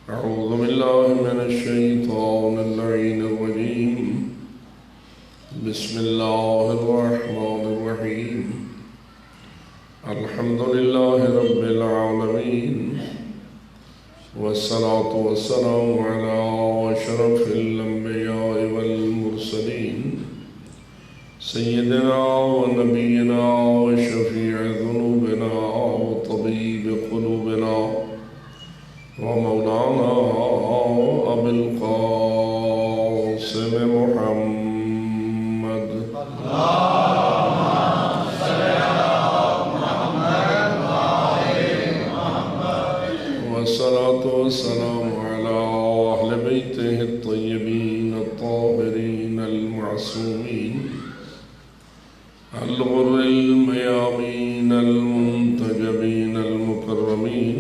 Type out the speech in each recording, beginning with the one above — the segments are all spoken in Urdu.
أعوذ بالله من الشيطان اللعين الرجيم. بسم الله الرحمن الرحيم. الحمد لله رب العالمين، والصلاة والسلام على أشرف الأنبياء والمرسلين سيدنا ونبينا وشفيع ذنوبنا وطبيب قلوبنا ومولانا أبي القاسم محمد اللهم صل على محمد وآل محمد، والصلاة والسلام على أهل بيته الطيبين الطاهرين المعصومين الغر الميامين المنتجبين المكرمين،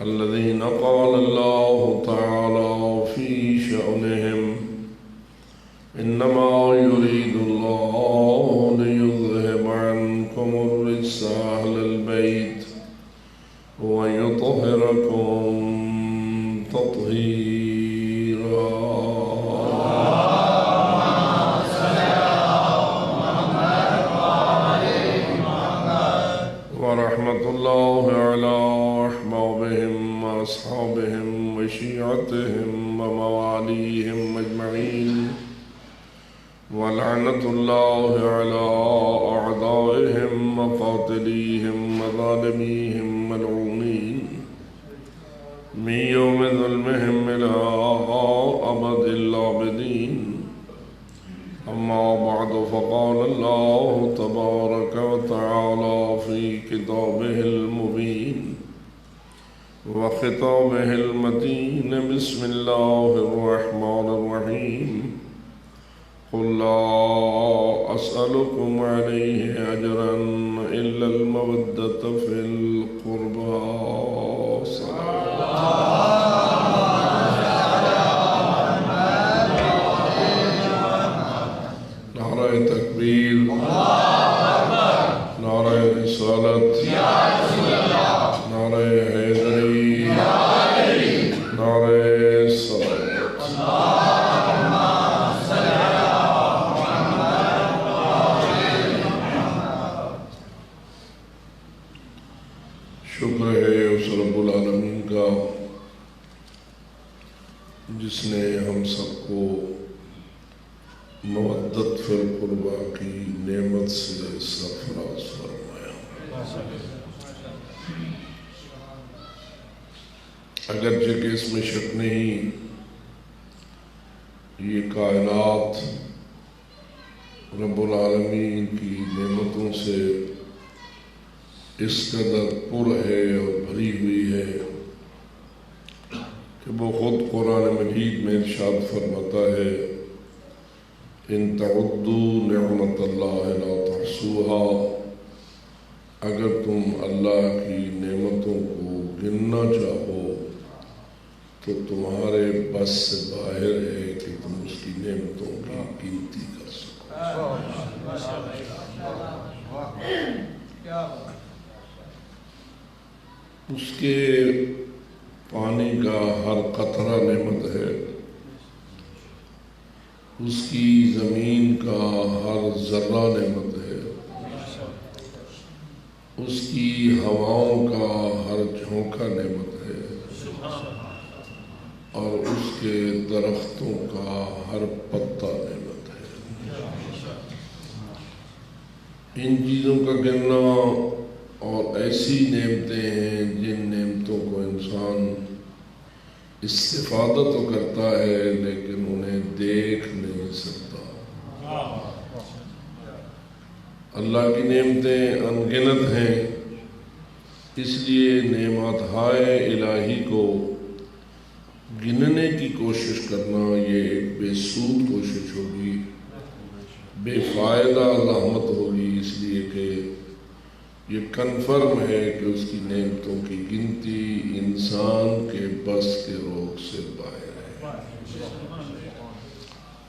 الذين قال الله تعالى في شأنهم: إنما يريد الله ليذهب عنكم الرجس أهل البيت ويطهركم تطهيرا. ورحمة الله على أحبابهم وأصحابهم وشيعتهم ومواليهم أجمعين، ولعنة الله على أعدائهم وقاتليهم وظالميهم ملعونين من يوم ظلمهم إلى أبد الآبدين. أما بعد، فقال الله تبارك وتعالى في كتابه المبين وخطابه المتين: بسم الله الرحمن الرحيم. قل لا أسألكم عليه أجرا إلا المودة في القربى. نعرہ تکبیر، نعرہ رسالت، نعرہ حیدری، نعرہ صلوات. شکر ہے اس رب العالمین کا جس نے ہم سب کو مودت فی القربہ کی نعمت سے سرفراز فرمایا. اگرچہ کہ اس میں شک نہیں، یہ کائنات رب العالمین کی نعمتوں سے اس قدر پر ہے اور بھری ہوئی ہے کہ وہ خود قرآن مجید میں ارشاد فرماتا ہے: ان تعدوا نعمت اللہ لا تحصوها. اگر تم اللہ کی نعمتوں کو گننا چاہو تو تمہارے بس سے باہر ہے کہ تم اس کی نعمتوں کی گنتی کر سکو. اس کے پانی کا ہر قطرہ نعمت ہے، اس کی زمین کا ہر ذرہ نعمت ہے، اس کی ہواؤں کا ہر جھونکا نعمت ہے، اور اس کے درختوں کا ہر پتا نعمت ہے. ان چیزوں کا گننا اور ایسی نعمتیں ہیں جن نعمتوں کو انسان استفادہ تو کرتا ہے لیکن انہیں دیکھ نہیں سکتا. اللہ کی نعمتیں انگنت ہیں، اس لیے نعمت ہائے الہی کو گننے کی کوشش کرنا یہ ایک بے سود کوشش ہوگی، بے فائدہ زحمت ہوگی، اس لیے کہ یہ کنفرم ہے کہ اس کی نعمتوں کی گنتی انسان کے بس کے روک سے باہر ہے.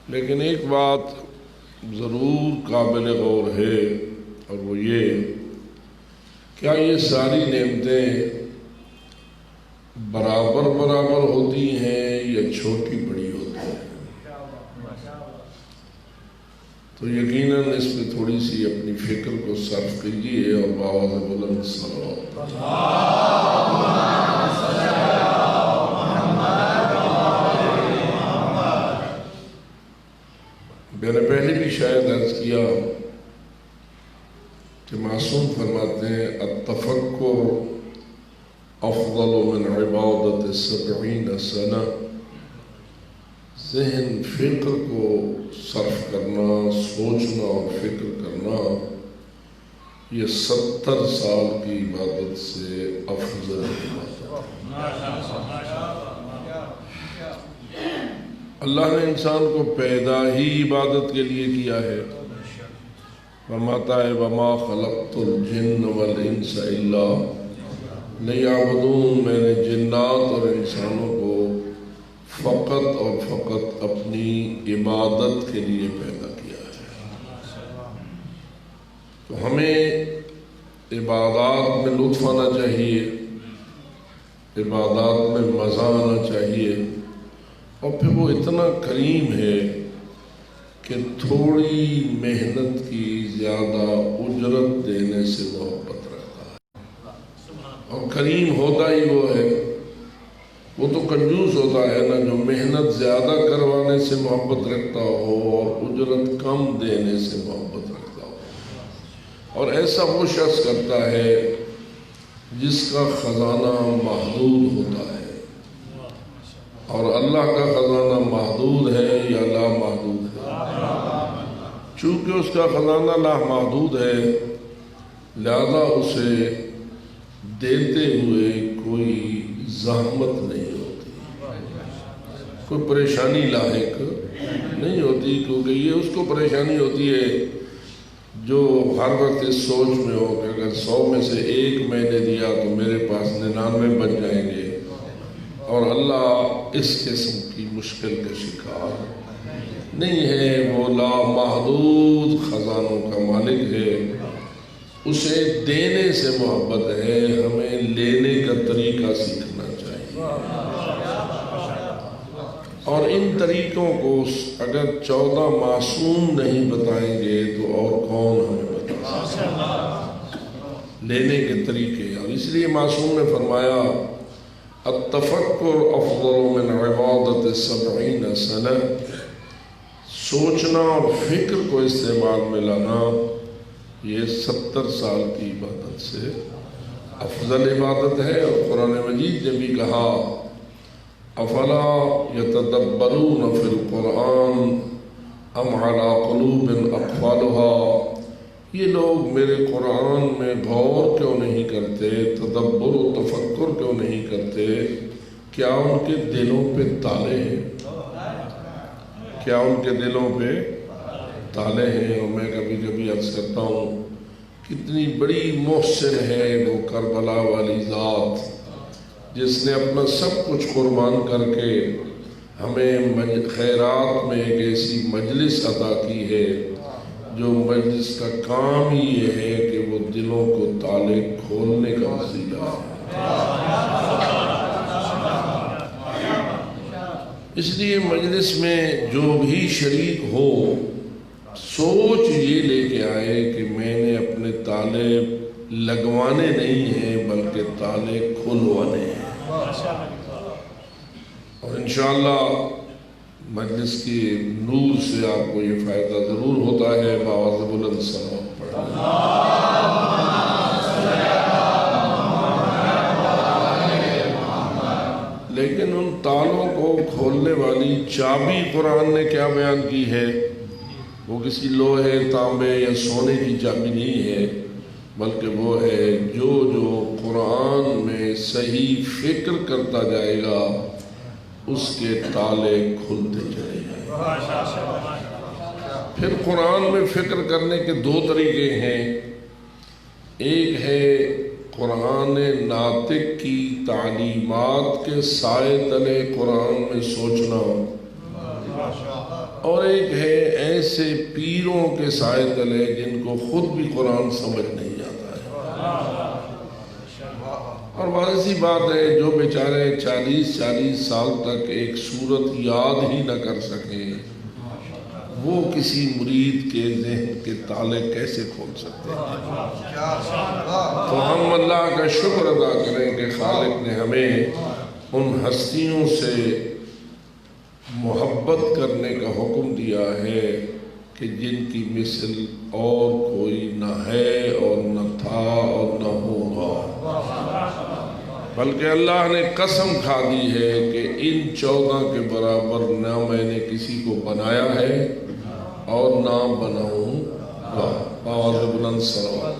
لیکن ایک بات ضرور قابل غور ہے، اور وہ یہ: کیا یہ ساری نعمتیں برابر برابر ہوتی ہیں یا چھوٹی بڑی ہوتی ہیں؟ تو یقیناً اس پہ تھوڑی سی اپنی فکر کو صرف کیجیے اور بآواز بلند صلوات میں نے پہلے بھی شاید عرض کیا کہ معصوم فرماتے ہیں التفکر افضل من عبادت 70 سنہ، ذہن فکر کو صرف کرنا، سوچنا اور فکر کرنا یہ 70 سال کی عبادت سے افضل ہے۔ اللہ نے انسان کو پیدا ہی عبادت کے لیے کیا ہے۔ فرماتا ہے وَمَا خَلَقْتُ الْجِنَّ وَالْإِنسَ إِلَّا لِيَعْبُدُونَ، میں نے جنات اور انسانوں کو فقط اور فقط اپنی عبادت کے لیے پیدا کیا ہے۔ تو ہمیں عبادات میں لطف آنا چاہیے، عبادات میں مزہ آنا چاہیے، اور پھر وہ اتنا کریم ہے کہ تھوڑی محنت کی زیادہ اجرت دینے سے محبت رکھتا ہے۔ اور کریم ہوتا ہی وہ ہے، وہ تو کنجوس ہوتا ہے نا جو محنت زیادہ کروانے سے محبت رکھتا ہو اور اجرت کم دینے سے محبت رکھتا ہو۔ اور ایسا وہ شخص کرتا ہے جس کا خزانہ محدود ہوتا ہے، اور اللہ کا خزانہ محدود ہے یا لامحدود ہے؟ چونکہ اس کا خزانہ لامحدود ہے لہذا اسے دیتے ہوئے کوئی زحمت نہیں ہوتی، کوئی پریشانی لاحق نہیں ہوتی، کیونکہ یہ اس کو پریشانی ہوتی ہے جو ہر وقت اس سوچ میں ہو کہ اگر 100 میں سے 1 میں نے دیا تو میرے پاس 99 بن جائیں گے، اور اللہ اس قسم کی مشکل کا شکار نہیں ہے۔ وہ لامحدود خزانوں کا مالک ہے، اسے دینے سے محبت ہے، ہمیں لینے کا طریقہ سیکھنا چاہیے۔ اور ان طریقوں کو اگر 14 معصوم نہیں بتائیں گے تو اور کون ہمیں بتا سکتا لینے کے طریقے؟ اور اس لیے معصوم نے فرمایا التفکر افضل من عبادت 70 سنہ، سوچنا اور فکر کو استعمال میں لانا یہ 70 سال کی عبادت سے افضل عبادت ہے۔ اور قرآن مجید نے بھی کہا افلا یتدبرون فی القرآن ام علی قلوب اقفالها، یہ لوگ میرے قرآن میں غور کیوں نہیں کرتے، تدبر و تفکر کیوں نہیں کرتے؟ کیا ان کے دلوں پہ تالے ہیں؟ کیا ان کے دلوں پہ تالے ہیں؟ اور میں کبھی کبھی عرض کرتا ہوں کتنی بڑی محسن ہے وہ کربلا والی ذات جس نے اپنا سب کچھ قربان کر کے ہمیں خیرات میں ایک ایسی مجلس عطا کی ہے جو مجلس کا کام ہی یہ ہے کہ وہ دلوں کو تالے کھولنے کا وسیلہ ہے۔ اس لیے مجلس میں جو بھی شریک ہو سوچ یہ لے کے آئے کہ میں نے اپنے تالے لگوانے نہیں ہیں بلکہ تالے کھلوانے ہیں، اور انشاءاللہ مجلس کی نور سے آپ کو یہ فائدہ ضرور ہوتا ہے۔ بآواز بلند صلوات پڑھیں۔ لیکن ان تالوں کو کھولنے والی چابی قرآن نے کیا بیان کی ہے؟ وہ کسی لوہے، تانبے یا سونے کی چابی نہیں ہے، بلکہ وہ ہے جو قرآن میں صحیح فکر کرتا جائے گا اس کے تالے کھلتے چلے جائیں۔ پھر قرآن میں فکر کرنے کے 2 طریقے ہیں، ایک ہے قرآن ناطق کی تعلیمات کے سائے تلے قرآن میں سوچنا، اور ایک ہے ایسے پیروں کے سائے تلے جن کو خود بھی قرآن سمجھ نہیں آتا ہے، اور واضح سی بات ہے جو بیچارے 40 سال تک ایک صورت یاد ہی نہ کر سکیں وہ کسی مرید کے ذہن کے تالے کیسے کھول سکتے ہیں؟ تو ہم اللہ کا شکر ادا کریں کہ خالق نے ہمیں ان ہستیوں سے محبت کرنے کا حکم دیا ہے کہ جن کی مثل اور کوئی نہ ہے اور نہ تھا اور نہ ہوگا، بلکہ اللہ نے قسم کھا دی ہے کہ ان 14 کے برابر نہ میں نے کسی کو بنایا ہے اور نہ بناؤں گا۔ آواز بلند صلوات۔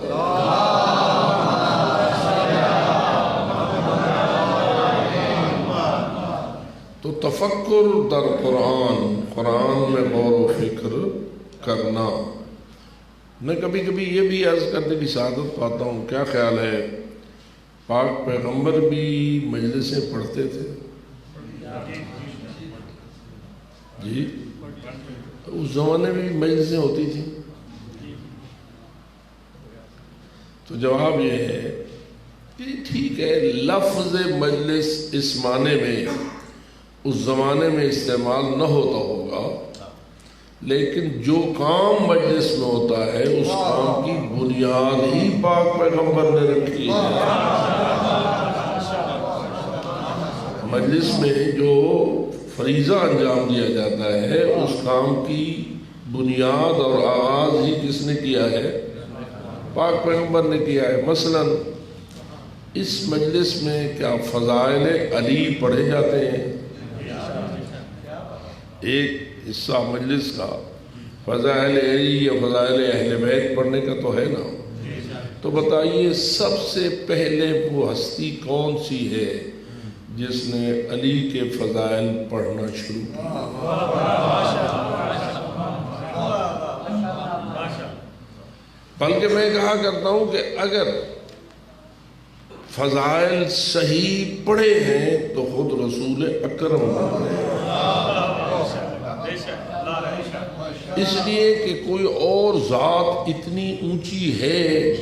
تو تفکر در قرآن میں غور و فکر کرنا۔ میں کبھی کبھی یہ بھی عرض کرنے کی سعادت پاتا ہوں، کیا خیال ہے پاک پیغمبر بھی مجلسیں پڑھتے تھے؟ جی، اس زمانے میں بھی مجلسیں ہوتی تھیں؟ تو جواب یہ ہے کہ ٹھیک ہے، لفظ مجلس اس معنی میں اس زمانے میں استعمال نہ ہوتا ہوگا، لیکن جو کام مجلس میں ہوتا ہے اس کام کی بنیاد ہی پاک پیغمبر نے رکھی ہے۔ مجلس میں جو فریضہ انجام دیا جاتا ہے اس کام کی بنیاد اور آغاز ہی کس نے کیا ہے؟ پاک پیغمبر نے کیا ہے۔ مثلا اس مجلس میں کیا فضائل علی پڑھے جاتے ہیں؟ ایک حصہ مجلس کا فضائل علی یا فضائل اہل بیت پڑھنے کا تو ہے نا۔ تو بتائیے سب سے پہلے وہ ہستی کون سی ہے جس نے علی کے فضائل پڑھنا شروع کیا؟ بلکہ میں کہا کرتا ہوں کہ اگر فضائل صحیح پڑھے ہیں تو خود رسول اکرم نے، اس لیے کہ کوئی اور ذات اتنی اونچی ہے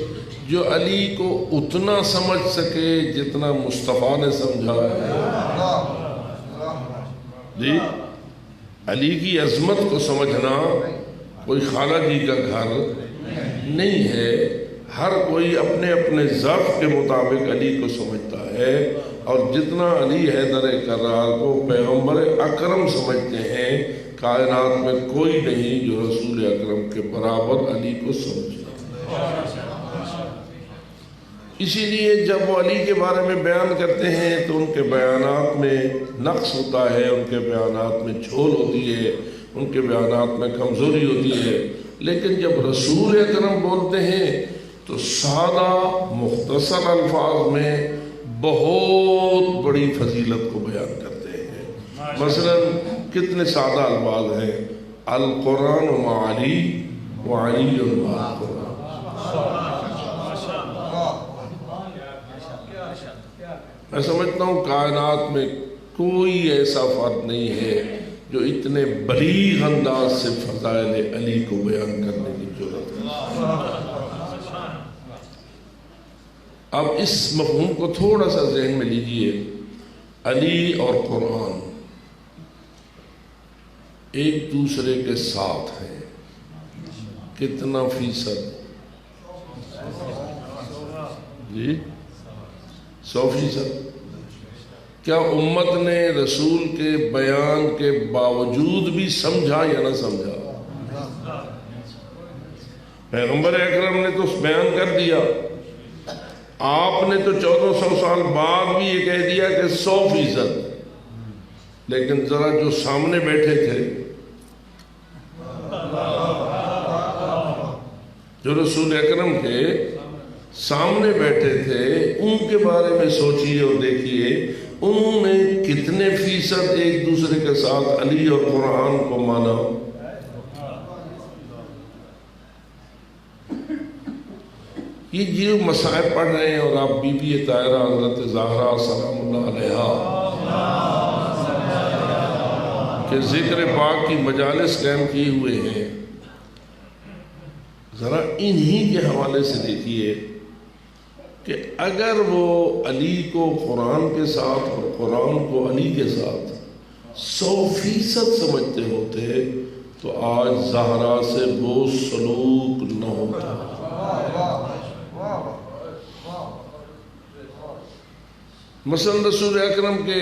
جو علی کو اتنا سمجھ سکے جتنا مصطفیٰ نے سمجھا ہے۔ جی، علی کی عظمت کو سمجھنا کوئی خالہ جی کا گھر نہیں ہے، ہر کوئی اپنے اپنے ذوق کے مطابق علی کو سمجھتا ہے، اور جتنا علی حیدر کرار کو پیغمبر اکرم سمجھتے ہیں کائنات میں کوئی نہیں جو رسول اکرم کے برابر علی کو سمجھے۔ اسی لیے جب وہ علی کے بارے میں بیان کرتے ہیں تو ان کے بیانات میں نقص ہوتا ہے، ان کے بیانات میں جھول ہوتی ہے، ان کے بیانات میں کمزوری ہوتی ہے، لیکن جب رسول اکرم بولتے ہیں تو سادہ مختصر الفاظ میں بہت بڑی فضیلت کو بیان کرتے ہیں۔ مثلا کتنے سادہ الفاظ ہیں، القرآن مع علی وعلی مع القرآن۔ میں سمجھتا ہوں کائنات میں کوئی ایسا فرد نہیں ہے جو اتنے بلیغ انداز سے فضائل علی کو بیان کرنے کی ضرورت ہے۔ اب اس مفہوم کو تھوڑا سا ذہن میں لیجئے، علی اور قرآن ایک دوسرے کے ساتھ ہیں، کتنا فیصد؟ جی 100%۔ کیا امت نے رسول کے بیان کے باوجود بھی سمجھا یا نہ سمجھا؟ پیغمبر اکرم نے تو بیان کر دیا، آپ نے تو 1400 سال بعد بھی یہ کہہ دیا کہ 100%، لیکن ذرا جو سامنے بیٹھے تھے، جو رسول اکرم کے سامنے بیٹھے تھے، ان کے بارے میں سوچئے اور دیکھیے انہوں نے کتنے فیصد ایک دوسرے کے ساتھ علی اور قرآن کو مانا۔ یہ جو مسائل پڑھ رہے ہیں اور آپ بی بی طاہرہ حضرت زہرا سلام اللہ علیہا کے ذکر پاک کی مجالس قائم کیے ہوئے ہیں، ذرا انہی کے حوالے سے دیکھیے کہ اگر وہ علی کو قرآن کے ساتھ اور قرآن کو علی کے ساتھ 100% سمجھتے ہوتے تو آج زہرا سے وہ سلوک نہ ہوتا۔ مثلا رسول اکرم کے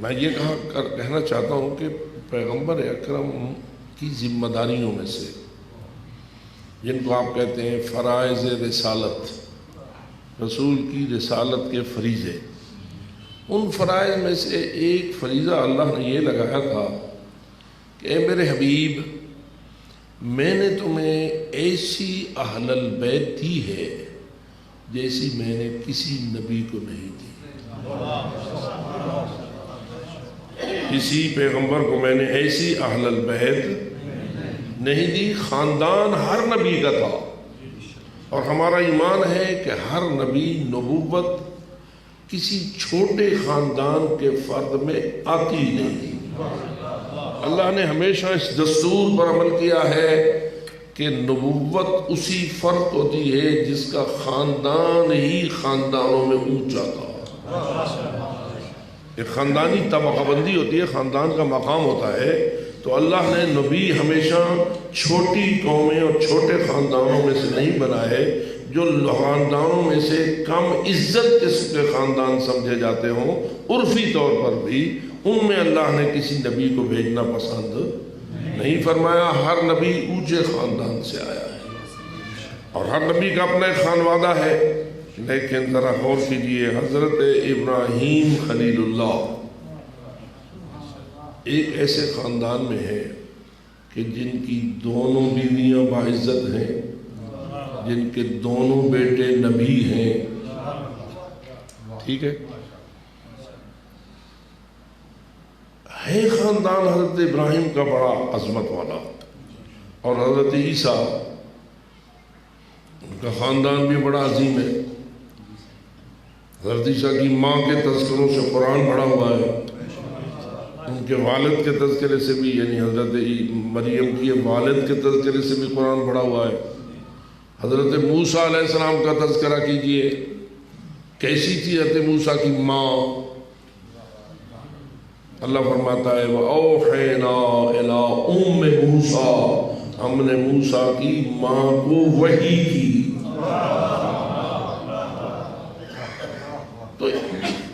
میں یہ کہنا چاہتا ہوں کہ پیغمبر اکرم کی ذمہ داریوں میں سے جن کو آپ کہتے ہیں فرائض رسالت، رسول کی رسالت کے فریضے، ان فرائض میں سے ایک فریضہ اللہ نے یہ لگایا تھا کہ اے میرے حبیب، میں نے تمہیں ایسی اہل البیت دی ہے جیسی میں نے کسی نبی کو نہیں دی۔ کسی پیغمبر کو میں نے ایسی اہل البیت نہیں دی۔ خاندان ہر نبی کا تھا، اور ہمارا ایمان ہے کہ ہر نبی نبوت کسی چھوٹے خاندان کے فرد میں آتی ہی نہیں۔ اللہ نے ہمیشہ اس دستور پر عمل کیا ہے کہ نبوت اسی فرد کو دی ہے جس کا خاندان ہی خاندانوں میں اونچا تھا۔ ایک خاندانی طبقہ بندی ہوتی ہے، خاندان کا مقام ہوتا ہے، تو اللہ نے نبی ہمیشہ چھوٹی قومیں اور چھوٹے خاندانوں میں سے نہیں بنائے۔ جو خاندانوں میں سے کم عزت قسم کے خاندان سمجھے جاتے ہوں عرفی طور پر بھی، ان میں اللہ نے کسی نبی کو بھیجنا پسند نہیں فرمایا۔ ہر نبی اونچے خاندان سے آیا ہے اور ہر نبی کا اپنا ایک خانوادہ ہے۔ لیکن ذرا غور کیجئے، حضرت ابراہیم خلیل اللہ ایک ایسے خاندان میں ہے کہ جن کی دونوں بیویاں باعزت ہیں، جن کے دونوں بیٹے نبی ہیں، ٹھیک ہے خاندان حضرت ابراہیم کا بڑا عظمت والا، اور حضرت عیسیٰ ان کا خاندان بھی بڑا عظیم ہے۔ حضرت عیسیٰ کی ماں کے تذکروں سے قرآن بڑھا ہوا ہے، ان کے والد کے تذکرے سے بھی، یعنی حضرت مریم کی والد کے تذکرے سے بھی قرآن بڑھا ہوا ہے۔ حضرت موسیٰ علیہ السلام کا تذکرہ کیجئے، کیسی تھی حضرت موسیٰ کی ماں؟ اللہ فرماتا ہے وَأَوْحَيْنَا إِلَىٰ أُمِّ مُوسَىٰ، ہم نے موسیٰ کی ماں کو وحی کی۔ تو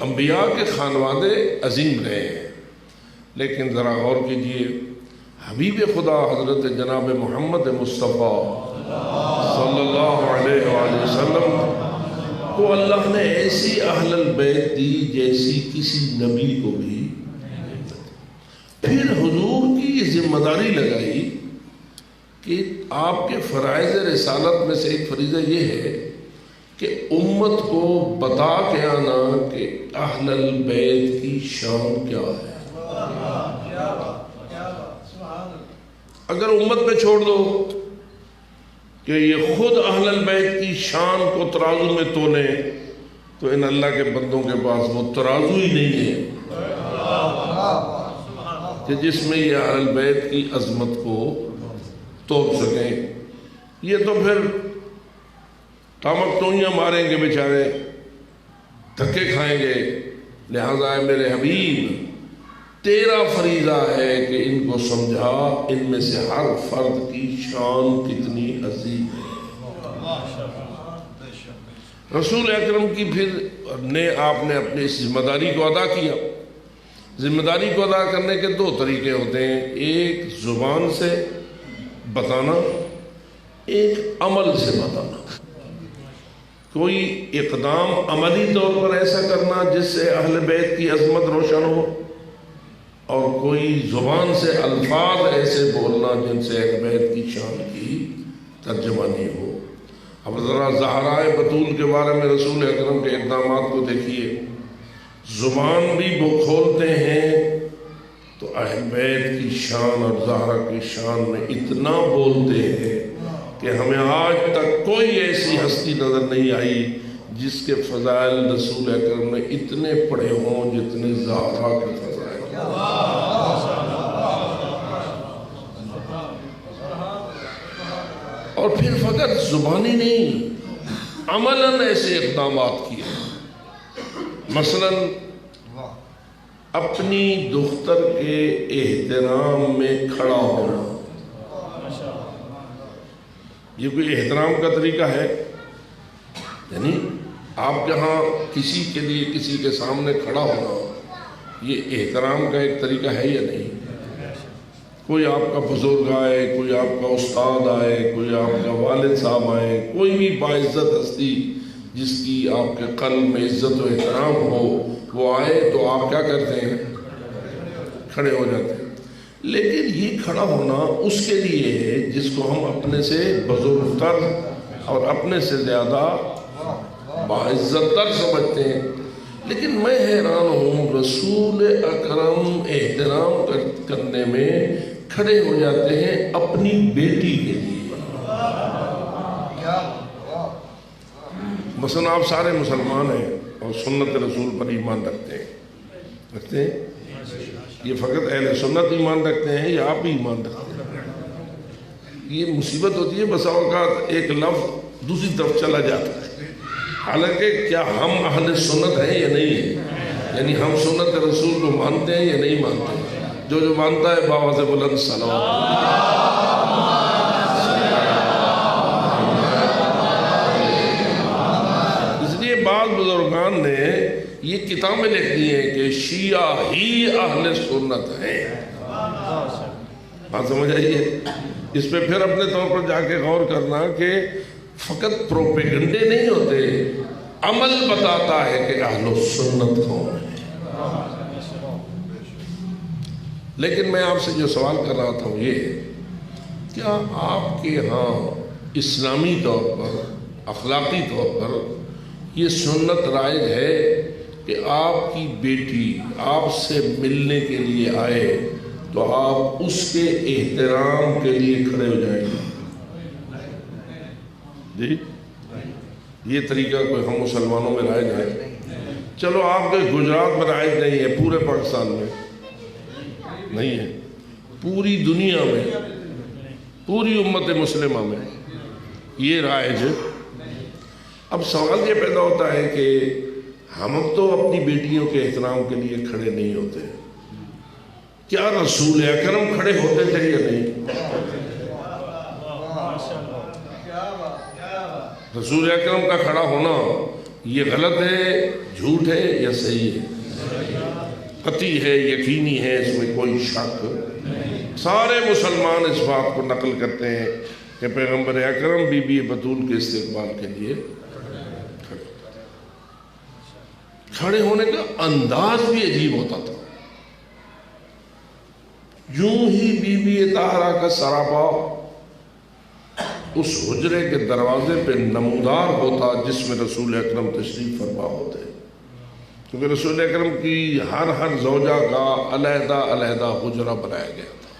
انبیاء کے خانوادے عظیم رہے ہیں، لیکن ذرا غور کیجئے، حبیب خدا حضرت جناب محمد مصطفیٰ صلی اللہ علیہ وآلہ وسلم کو اللہ نے ایسی اہل البیت دی جیسی کسی نبی کو بھی۔ پھر حضور کی یہ ذمہ داری لگائی کہ آپ کے فرائض رسالت میں سے ایک فریضہ یہ ہے کہ امت کو بتا کے آنا کہ اہل البیت کی شان کیا ہے۔ اگر امت پہ چھوڑ دو کہ یہ خود اہل البیت کی شان کو ترازو میں تولیں، تو ان اللہ کے بندوں کے پاس وہ ترازو ہی نہیں ہے کہ جس میں یہ اہل البیت کی عظمت کو توپ سکیں۔ یہ تو پھر ٹامک ٹوئیاں ماریں گے بیچارے، دھکے کھائیں گے۔ لہذا اے میرے حبیب، تیرا فریضہ ہے کہ ان کو سمجھا ان میں سے ہر فرد کی شان کتنی عظیم ہے۔ رسول اکرم کی پھر آپ نے اپنی اس ذمہ داری کو ادا کیا۔ ذمہ داری کو ادا کرنے کے دو طریقے ہوتے ہیں، ایک زبان سے بتانا، ایک عمل سے بتانا۔ کوئی اقدام عملی طور پر ایسا کرنا جس سے اہل بیت کی عظمت روشن ہو، اور کوئی زبان سے الفاظ ایسے بولنا جن سے اہل بیت کی شان کی ترجمانی ہو۔ اب ذرا زہرائے بطول کے بارے میں رسول اکرم کے اقدامات کو دیکھیے۔ زبان بھی وہ کھولتے ہیں تو اہل بیت کی شان اور زہرا کی شان میں اتنا بولتے ہیں کہ ہمیں آج تک کوئی ایسی ہستی نظر نہیں آئی جس کے فضائل رسول اکرم نے اتنے پڑھے ہوں جتنے زہرا کے فضائل۔ اور پھر فقط زبانی نہیں، عملاً ایسے اقدامات کیے، مثلاً اپنی دختر کے احترام میں کھڑا ہونا۔ یہ کوئی احترام کا طریقہ ہے؟ یعنی آپ یہاں کسی کے لیے کسی کے سامنے کھڑا ہونا یہ احترام کا ایک طریقہ ہے یا نہیں؟ کوئی آپ کا بزرگ آئے، کوئی آپ کا استاد آئے، کوئی آپ کا والد صاحب آئے، کوئی بھی باعزت ہستی جس کی آپ کے قلب میں عزت و احترام ہو، وہ آئے تو آپ کیا کرتے ہیں؟ کھڑے ہو جاتے ہیں۔ لیکن یہ کھڑا ہونا اس کے لیے ہے جس کو ہم اپنے سے بزرگ تر اور اپنے سے زیادہ باعزت تر سمجھتے ہیں۔ لیکن میں حیران ہوں، رسول اکرم احترام کرنے میں کھڑے ہو جاتے ہیں اپنی بیٹی کے لیے۔ مثلا آپ سارے مسلمان ہیں اور سنت رسول پر ایمان رکھتے ہیں، یہ فقط اہل سنت ایمان رکھتے ہیں یا آپ بھی ایمان رکھتے ہیں؟ یہ مصیبت ہوتی ہے، بسا اوقات ایک لفظ دوسری طرف چلا جاتا ہے، حالانکہ کیا ہم اہل سنت ہیں یا نہیں ہیں؟ یعنی ہم سنت رسول کو مانتے ہیں یا نہیں مانتے ہیں؟ جو مانتا ہے باواز بلند صلوات۔ اس لیے بعض بزرگان نے یہ کتابیں لکھ دی ہیں کہ شیعہ ہی اہل سنت ہیں۔ بات سمجھ آئیے؟ اس پہ پھر اپنے طور پر جا کے غور کرنا کہ فقط پروپیگنڈے نہیں ہوتے، عمل بتاتا ہے کہ اہل سنت کون ہے۔ لیکن میں آپ سے جو سوال کر رہا تھا وہ یہ ہے، کیا آپ کے ہاں اسلامی طور پر، اخلاقی طور پر یہ سنت رائج ہے کہ آپ کی بیٹی آپ سے ملنے کے لیے آئے تو آپ اس کے احترام کے لیے کھڑے ہو جائیں گے؟ جی یہ طریقہ کوئی ہم مسلمانوں میں رائج ہے؟ چلو آپ کے گجرات میں رائج نہیں ہے، پورے پاکستان میں نہیں ہے، پوری دنیا میں، پوری امت مسلمہ میں یہ رائج ہے۔ اب سوال یہ پیدا ہوتا ہے کہ ہم تو اپنی بیٹیوں کے احترام کے لیے کھڑے نہیں ہوتے، کیا رسول اکرم کھڑے ہوتے تھے یا نہیں؟ رسول اکرم کا کھڑا ہونا یہ غلط ہے، جھوٹ ہے یا صحیح ہے؟ قطعی ہے، یقینی ہے، اس میں کوئی شک۔ سارے مسلمان اس بات کو نقل کرتے ہیں کہ پیغمبر اکرم بی بی بطول کے استقبال کے لیے کھڑے ہونے کا انداز بھی عجیب ہوتا تھا۔ یوں ہی بی بی طاہرہ کا سراپا اس حجرے کے دروازے پہ نمودار ہوتا جس میں رسول اکرم تشریف فرما ہوتے، کیونکہ رسول اکرم کی ہر زوجہ کا علیحدہ علیحدہ حجرہ بنایا گیا تھا۔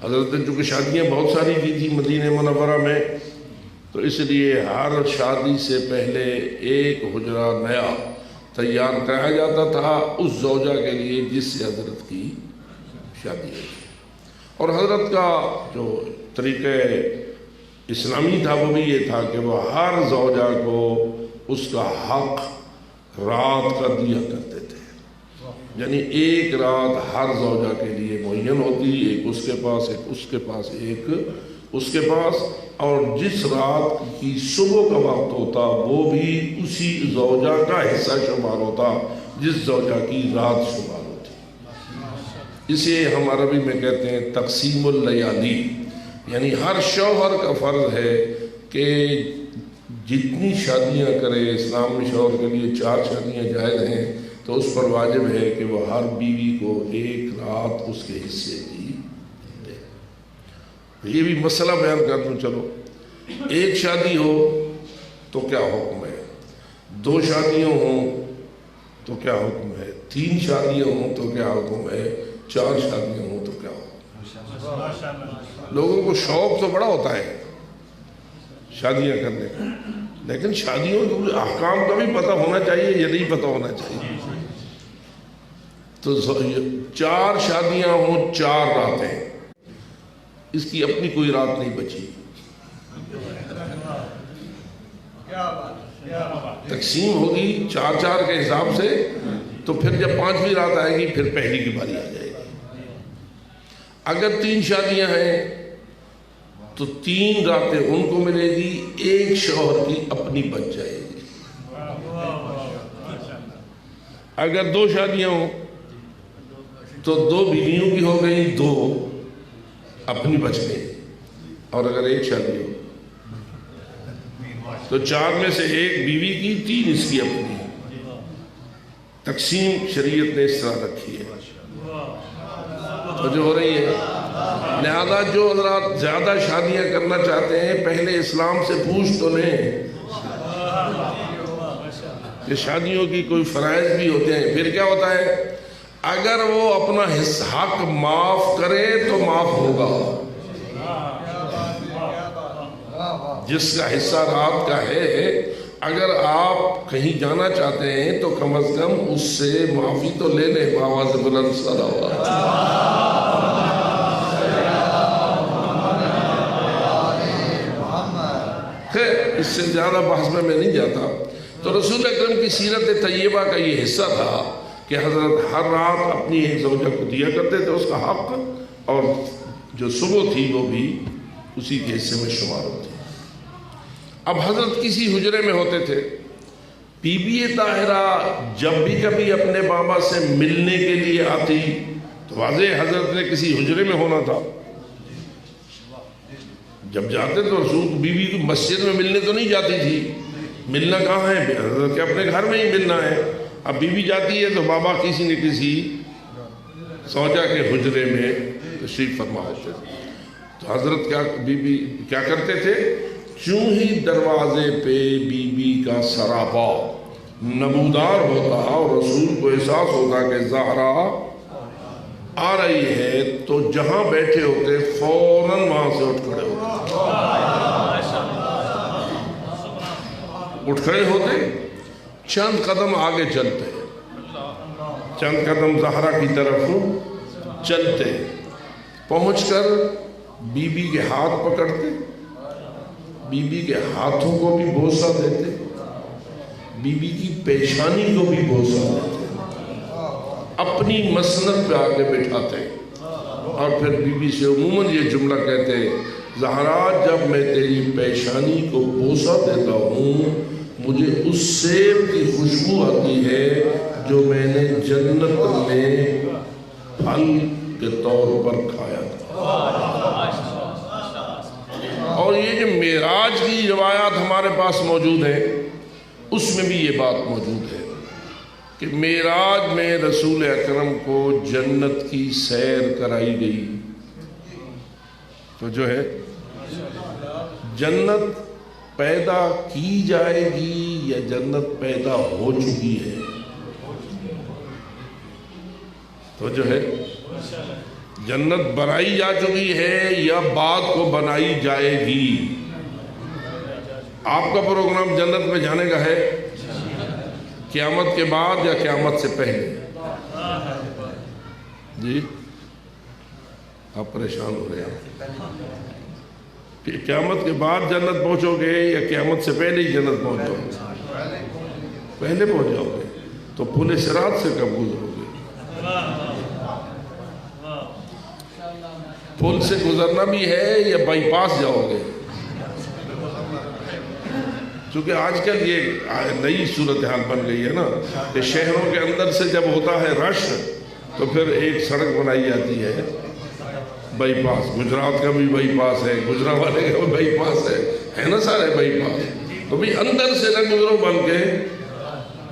حضرت نے چونکہ شادیاں بہت ساری کی تھی مدینہ منورہ میں، تو اس لیے ہر شادی سے پہلے ایک حجرہ نیا تیار کرایا جاتا تھا اس زوجہ کے لیے جس سے حضرت کی شادی ہوئی۔ اور حضرت کا جو طریقہ اسلامی تھا وہ بھی یہ تھا کہ وہ ہر زوجہ کو اس کا حق رات کا دیا کرتے تھے، یعنی ایک رات ہر زوجہ کے لیے معین ہوتی، ایک اس کے پاس، ایک اس کے پاس، ایک اس کے پاس، اور جس رات کی صبح کا وقت ہوتا وہ بھی اسی زوجہ کا حصہ شمار ہوتا جس زوجہ کی رات شمار ہوتی۔ اسے ہم عربی میں کہتے ہیں تقسیم اللیالی، یعنی ہر شوہر کا فرض ہے کہ جتنی شادیاں کرے، اسلام میں شوہر کے لیے 4 شادیاں جائز ہیں، تو اس پر واجب ہے کہ وہ ہر بیوی کو ایک رات اس کے حصے کی دے۔ یہ بھی مسئلہ بیان کر دوں، چلو ایک شادی ہو تو کیا حکم ہے، 2 شادیاں ہوں تو کیا حکم ہے، 3 شادیاں ہوں تو کیا حکم ہے، 4 شادیاں ہوں تو کیا حکم ہے۔ لوگوں کو شوق تو بڑا ہوتا ہے شادیاں کرنے کا، لیکن شادیوں کے احکام کا بھی پتہ ہونا چاہیے یا نہیں پتہ ہونا چاہیے؟ تو 4 شادیاں ہوں 4 راتیں، اس کی اپنی کوئی رات نہیں بچی۔ تقسیم ہوگی 4 کے حساب سے، تو پھر جب 5ویں رات آئے گی پھر پہلی کی باری آ جائے گی۔ اگر 3 شادیاں ہیں تو 3 راتیں ان کو ملے گی، 1 شوہر کی اپنی بچ جائے گی۔ اگر 2 شادیاں ہوں تو 2 بیویوں کی ہو گئی، 2 اپنی بچ گئی۔ اور اگر 1 شادی ہو تو 4 میں سے 1 بیوی کی، 3 اس کی اپنی۔ تقسیم شریعت نے اس طرح رکھی ہے، تو جو ہو رہی ہے۔ لہذا جو حضرات زیادہ شادیاں کرنا چاہتے ہیں پہلے اسلام سے پوچھ تو لیں کہ شادیوں کی کوئی فرائض بھی ہوتے ہیں۔ پھر کیا ہوتا ہے، اگر وہ اپنا حق معاف کرے تو معاف ہوگا۔ جس کا حصہ رات کا ہے، اگر آپ کہیں جانا چاہتے ہیں تو کم از کم اس سے معافی تو لے لیں بآواز بلند صلوات۔ اس سے زیادہ بحث میں نہیں جاتا۔ تو رسول اکرم کی سیرت طیبہ کا یہ حصہ تھا کہ حضرت ہر رات اپنی ایک زوجہ کو دیا کرتے تھے اس کا حق، اور جو صبح تھی وہ بھی اسی کے حصے میں شمار ہوتی۔ اب حضرت کسی حجرے میں ہوتے تھے، بی بی طاہرہ جب بھی کبھی اپنے بابا سے ملنے کے لیے آتی تو واضح حضرت نے کسی حجرے میں ہونا تھا۔ جب جاتے تو رسول بی بی کو مسجد میں ملنے تو نہیں جاتی تھی، ملنا کہاں ہے، حضرت کے اپنے گھر میں ہی ملنا ہے۔ اب بی بی جاتی ہے تو بابا کسی نہ کسی زوجہ کے حجرے میں تشریف فرما ہوتے تھے۔ تو حضرت بی بی کیا کرتے تھے، چوں ہی دروازے پہ بی بی کا سراپا نمودار ہوتا اور رسول کو احساس ہوتا کہ زہرا آ رہی ہے تو جہاں بیٹھے ہوتے فوراً وہاں سے اٹھ کھڑے ہوتے، چند قدم آگے چلتے، چند قدم زہرا کی طرف چلتے، پہنچ کر بی بی کے ہاتھ پکڑتے، بی بی کے ہاتھوں کو بھی بوسہ دیتے، بی بی کی پیشانی کو بھی بوسہ دیتے، اپنی مسند پہ آگے بٹھاتے، اور پھر بی بی سے عموماً یہ جملہ کہتے، زہرا جب میں تیری پیشانی کو بوسہ دیتا ہوں مجھے اس سیب کی خوشبو آتی ہے جو میں نے جنت میں پھل کے طور پر کھایا تھا۔ اور یہ جو معراج کی روایات ہمارے پاس موجود ہیں اس میں بھی یہ بات موجود ہے کہ معراج میں رسول اکرم کو جنت کی سیر کرائی گئی، تو جو ہے جنت پیدا کی جائے گی یا جنت پیدا ہو چکی ہے، تو جو ہے جنت بنائی جا چکی ہے یا بعد کو بنائی جائے گی۔ آپ کا پروگرام جنت میں جانے کا ہے قیامت کے بعد یا قیامت سے پہلے؟ جی آپ پریشان ہو رہے ہیں کہ قیامت کے بعد جنت پہنچو گے یا قیامت سے پہلے ہی جنت پہنچو گے؟ پہلے پہنچ جاؤ گے تو پل صراط سے کب گزرو گے؟ پل سے گزرنا بھی ہے یا بائی پاس جاؤ گے؟ چونکہ آج کل یہ نئی صورتحال بن گئی ہے نا کہ شہروں کے اندر سے جب ہوتا ہے رش تو پھر ایک سڑک بنائی جاتی ہے بائی پاس، گجرات کا بھی بائی پاس ہے، گجرانوالے کا بھی بائی پاس ہے نا سارے بائی پاس، تو بھی اندر سے نہ گزرو بن کے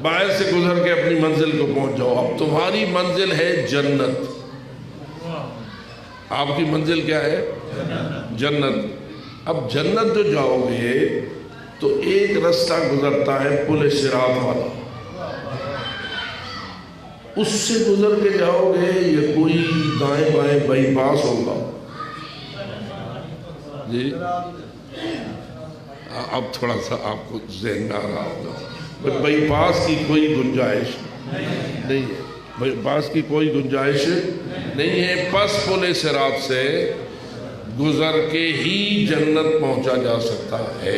باہر سے گزر کے اپنی منزل کو پہنچ جاؤ۔ اب تمہاری منزل ہے جنت، آپ کی منزل کیا ہے؟ جنت۔ اب جنت جو جاؤ گے تو ایک رستہ گزرتا ہے پل صراط والا، اس سے گزر کے جاؤ گے یا کوئی دائیں بائیں بائی پاس ہوگا؟ جی اب تھوڑا سا آپ کو ذہن میں آ رہا ہوگا، بائی پاس کی کوئی گنجائش نہیں ہے، بائی پاس کی کوئی گنجائش نہیں ہے، پس پل صراط سے گزر کے ہی جنت پہنچا جا سکتا ہے۔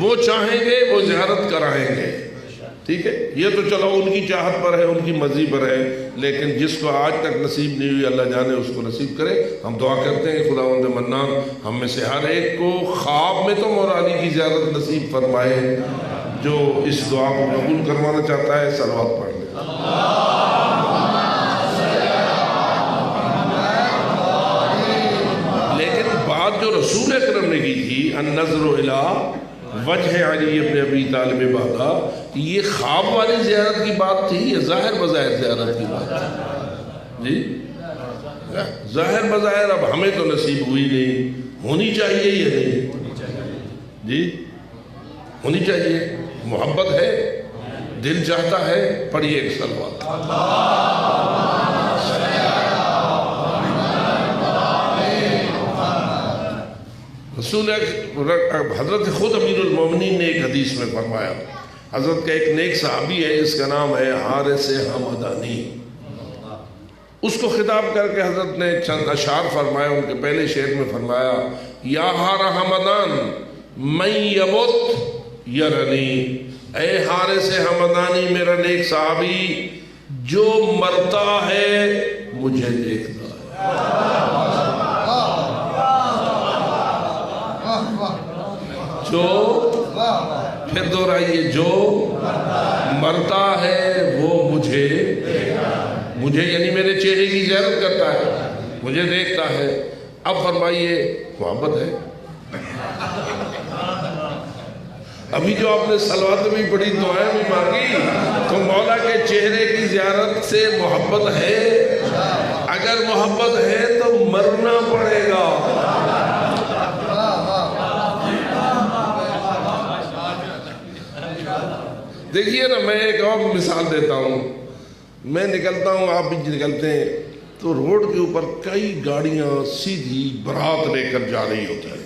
وہ چاہیں گے وہ زیارت کرائیں گے، ٹھیک ہے؟ یہ تو چلو ان کی چاہت پر ہے، ان کی مرضی پر ہے، لیکن جس کو آج تک نصیب نہیں ہوئی اللہ جانے اس کو نصیب کرے۔ ہم دعا کرتے ہیں خداوند منان ہم میں سے ہر ایک کو خواب میں تو مولا علی کی زیارت نصیب فرمائے۔ جو اس دعا کو قبول کروانا چاہتا ہے صلوات پڑھ لے۔ لیکن بات جو رسول اکرم نے کی تھی النظر الی وجہ علی ابن ابی طالب بابا، یہ خواب والی زیارت کی بات تھی یا ظاہر بظاہر زیارت کی بات تھی؟ جی ظاہر بظاہر اب ہمیں تو نصیب ہوئی نہیں، ہونی چاہیے یا نہیں؟ جی ہونی چاہیے، محبت ہے، دل چاہتا ہے، پڑھیے ایک صلوات۔ رسول حضرت خود امیر المومنین نے ایک حدیث میں فرمایا، حضرت کا ایک نیک صحابی ہے جس کا نام ہے حارث حمدانی، اس کو خطاب کر کے حضرت نے چند اشعار فرمایا۔ ان کے پہلے شعر میں فرمایا یا حار حمدان من یمت یرنی، اے حارث حمدانی میرا نیک صحابی جو مرتا ہے مجھے دیکھتا ہے، جو پھر دہرائیے جو مرتا ہے وہ مجھے یعنی میرے چہرے کی زیارت کرتا ہے، مجھے دیکھتا ہے۔ اب فرمائیے محبت ہے؟ ابھی جو آپ نے صلوات بھی پڑھی دعائیں بھی مانگی تو مولا کے چہرے کی زیارت سے محبت ہے؟ اگر محبت ہے تو مرنا پڑے گا۔ دیکھیے نا، میں ایک اور مثال دیتا ہوں، میں نکلتا ہوں، آپ بھی نکلتے ہیں تو روڈ کے اوپر کئی گاڑیاں سیدھی برات لے کر جا رہی ہوتی ہیں،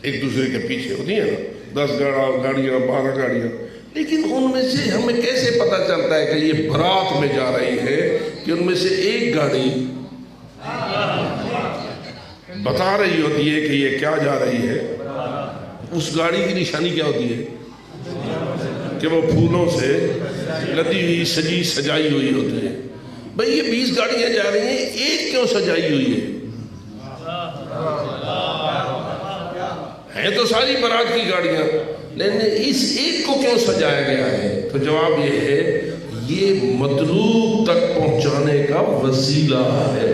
ایک دوسرے کے پیچھے ہوتی ہیں نا، 10 گاڑیاں 12 گاڑیاں، لیکن ان میں سے ہمیں کیسے پتہ چلتا ہے کہ یہ برات میں جا رہی ہے کہ ان میں سے ایک گاڑی بتا رہی ہوتی ہے کہ یہ کیا جا رہی ہے؟ اس گاڑی کی نشانی کیا ہوتی ہے کہ وہ پھولوں سے لدی ہوئی سجی سجائی ہوئی ہوتی ہے۔ بھئی یہ 20 گاڑیاں جا رہی ہیں، ایک کیوں سجائی ہوئی ہے؟ ہیں تو ساری برات کی گاڑیاں، لیکن اس ایک کو کیوں سجایا گیا ہے؟ تو جواب یہ ہے یہ مطلوب تک پہنچانے کا وسیلہ ہے۔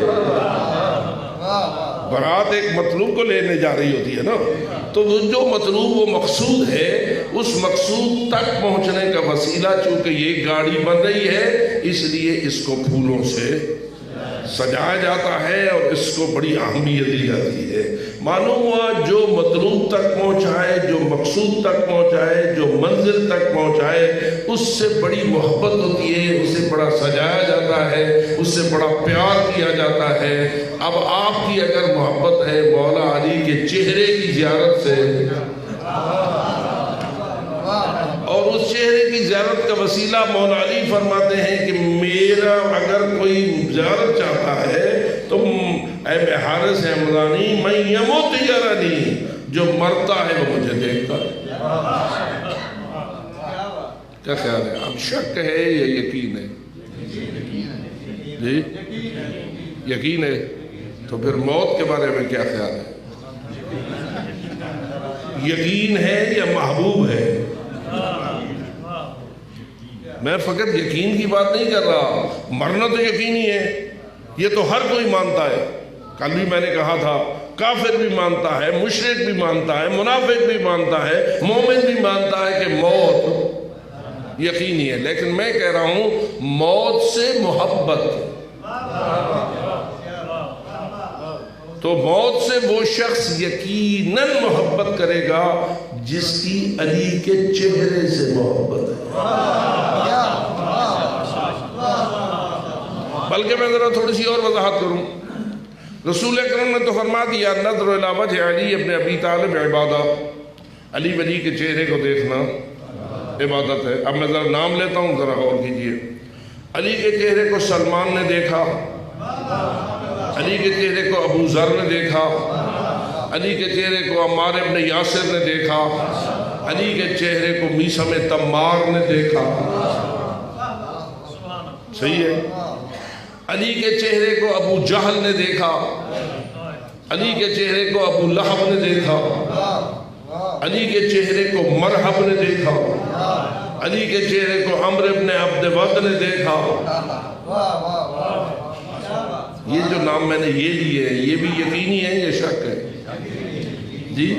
برات ایک مطلوب کو لینے جا رہی ہوتی ہے نا، تو جو مطلوب وہ مقصود ہے اس مقصود تک پہنچنے کا وسیلہ چونکہ یہ گاڑی بن رہی ہے اس لیے اس کو پھولوں سے سجایا جاتا ہے اور اس کو بڑی اہمیت دی جاتی ہے۔ معلوم ہوا جو مطلوب تک پہنچائے، جو مقصود تک پہنچائے، جو منزل تک پہنچائے، اس سے بڑی محبت ہوتی ہے، اسے بڑا سجایا جاتا ہے، اس سے بڑا پیار کیا جاتا ہے۔ اب آپ کی اگر محبت ہے مولا علی کے چہرے کی زیارت سے، اور اس چہرے کی زیارت کا وسیلہ مولا علی فرماتے ہیں کہ میرا اگر کوئی زیارت چاہتا ہے تو اے حارث حمدانی من یمت یرنی، جو مرتا ہے وہ مجھے دیکھتا ہے۔ کیا خیال ہے؟ اب شک ہے یا یقین ہے؟ جی یقین ہے؟ تو پھر موت کے بارے میں کیا خیال ہے؟ یقین ہے یا محبوب ہے؟ میں فقط یقین کی بات نہیں کر رہا، مرنا تو یقینی ہے، یہ تو ہر کوئی مانتا ہے۔ کل بھی میں نے کہا تھا کافر بھی مانتا ہے، مشرک بھی مانتا ہے، منافق بھی مانتا ہے، مومن بھی مانتا ہے کہ موت یقینی ہے، لیکن میں کہہ رہا ہوں موت سے محبت، تو موت سے وہ شخص یقیناً محبت کرے گا جس کی علی کے چہرے سے محبت ہے۔ بلکہ میں ذرا تھوڑی سی اور وضاحت کروں، رسول اکرم نے تو فرما دیا نظر الی وجہ علی ابن ابی طالب عبادہ، علی ولی کے چہرے کو دیکھنا عبادت ہے۔ اب میں ذرا نام لیتا ہوں، ذرا غور کیجئے۔ علی کے چہرے کو سلمان نے دیکھا، علی کے چہرے کو ابو ذر نے دیکھا، علی کے چہرے کو عمار ابن یاسر نے دیکھا، علی کے چہرے کو میثم تمار نے دیکھا، صحیح ہے؟ علی کے چہرے کو ابو جہل نے دیکھا، علی کے چہرے کو ابو لہب نے دیکھا، علی کے چہرے کو مرحب نے دیکھا، علی کے چہرے کو عمرو ابن عبد ود نے دیکھا۔ یہ جو نام میں نے یہ لیے ہیں یہ بھی یقینی ہے یہ شک ہے؟ جی،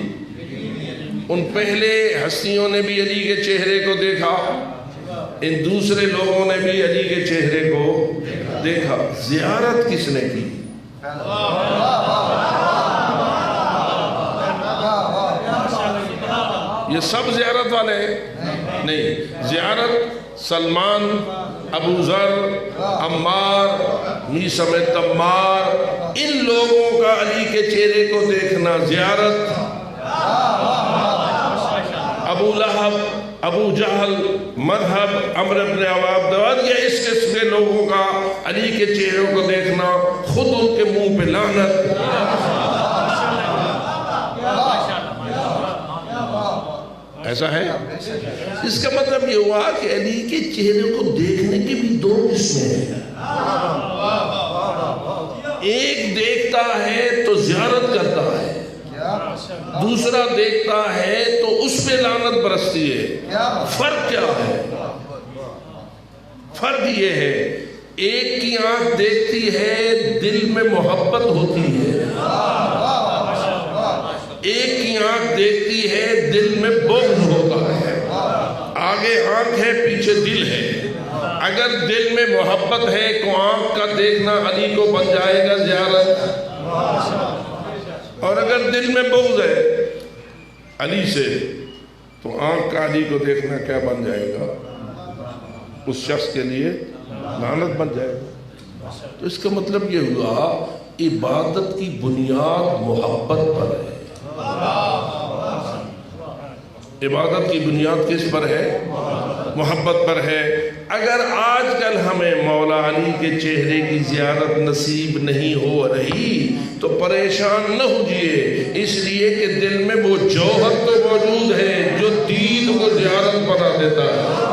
ان پہلے ہستیوں نے بھی علی کے چہرے کو دیکھا، ان دوسرے لوگوں نے بھی علی کے چہرے کو دیکھا۔ زیارت کس نے کی؟ یہ سب زیارت والے نہیں، زیارت سلمان، ابو ذر، عمار، میثم تمار، ان لوگوں کا علی کے چہرے کو دیکھنا زیارت۔ ابو لہب، ابو جہل، مرحب، عمرو بن عبد ود، یا اس قسم کے لوگوں کا علی کے چہروں کو دیکھنا خود ان کے منہ پہ لعنت۔ ایسا ہے؟ اس کا مطلب یہ ہوا کہ علی کے چہرے کو دیکھنے کی بھی دو قسمیں ہیں۔ ایک دیکھتا ہے تو زیارت کرتا ہے، دوسرا دیکھتا ہے تو اس پہ لعنت برستی ہے۔ فرق کیا ہے؟ فرق یہ ہے، ایک کی آنکھ دیکھتی ہے دل میں محبت ہوتی ہے، ایک کی آنکھ دیکھتی ہے دل میں بغض ہوتا ہے۔ آگے آنکھ ہے پیچھے دل ہے، اگر دل میں محبت ہے تو آنکھ کا دیکھنا علی کو بن جائے گا زیارت، اور اگر دل میں بغض ہے علی سے تو آنکھ کا علی کو دیکھنا کیا بن جائے گا؟ اس شخص کے لیے لعنت بن جائے گا۔ تو اس کا مطلب یہ ہوا عبادت کی بنیاد محبت پر ہے۔ عبادت کی بنیاد کس پر ہے؟ محبت پر ہے۔ اگر آج کل ہمیں مولا علی کے چہرے کی زیارت نصیب نہیں ہو رہی تو پریشان نہ ہوجئے، اس لیے کہ دل میں وہ جوہر تو موجود ہے جو دید کو زیارت بنا دیتا ہے۔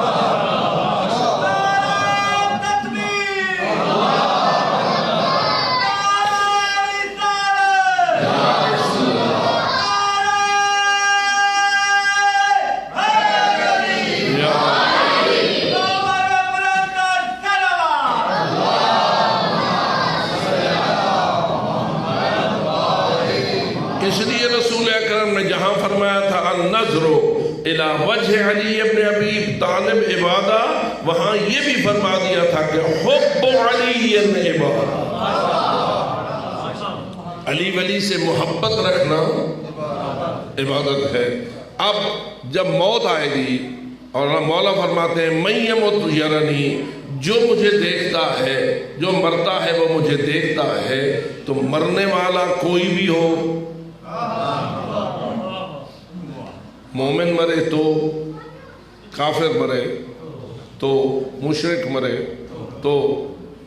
اس لیے رسول اکرم نے جہاں فرمایا تھا النظر الی وجہ علی ابن ابی طالب عبادہ، وہاں یہ بھی فرما دیا تھا کہ حب علی عبادہ، علی ولی سے محبت رکھنا عبادت ہے۔ اب جب موت آئے گی اور مولا فرماتے ہیں من یمت یرنی، جو مجھے دیکھتا ہے، جو مرتا ہے وہ مجھے دیکھتا ہے، تو مرنے والا کوئی بھی ہو، مومن مرے تو کافر مرے تو مشرک مرے تو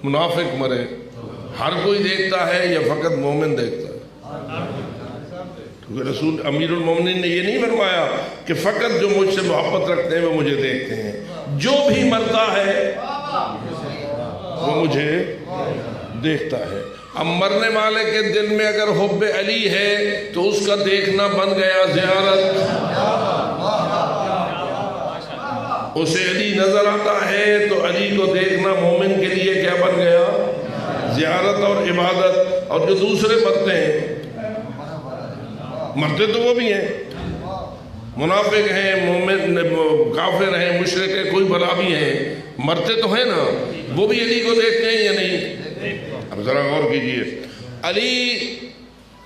منافق مرے، ہر کوئی دیکھتا ہے یا فقط مومن دیکھتا ہے؟ کیونکہ رسول امیر المومنین نے یہ نہیں فرمایا کہ فقط جو مجھ سے محبت رکھتے ہیں وہ مجھے دیکھتے ہیں، جو بھی مرتا ہے وہ مجھے دیکھتا ہے۔ اب مرنے والے کے دل میں اگر حب علی ہے تو اس کا دیکھنا بن گیا زیارت، اسے علی نظر آتا ہے تو علی کو دیکھنا مومن کے لیے کیا بن گیا؟ زیارت اور عبادت۔ اور جو دوسرے مرتے ہیں، مرتے تو وہ بھی ہیں، منافق ہیں، مومن کافر ہیں، مشرک ہیں، کوئی بلا بھی ہیں، مرتے تو ہیں نا، وہ بھی علی کو دیکھتے ہیں یا نہیں؟ اب ذرا غور کیجئے، علی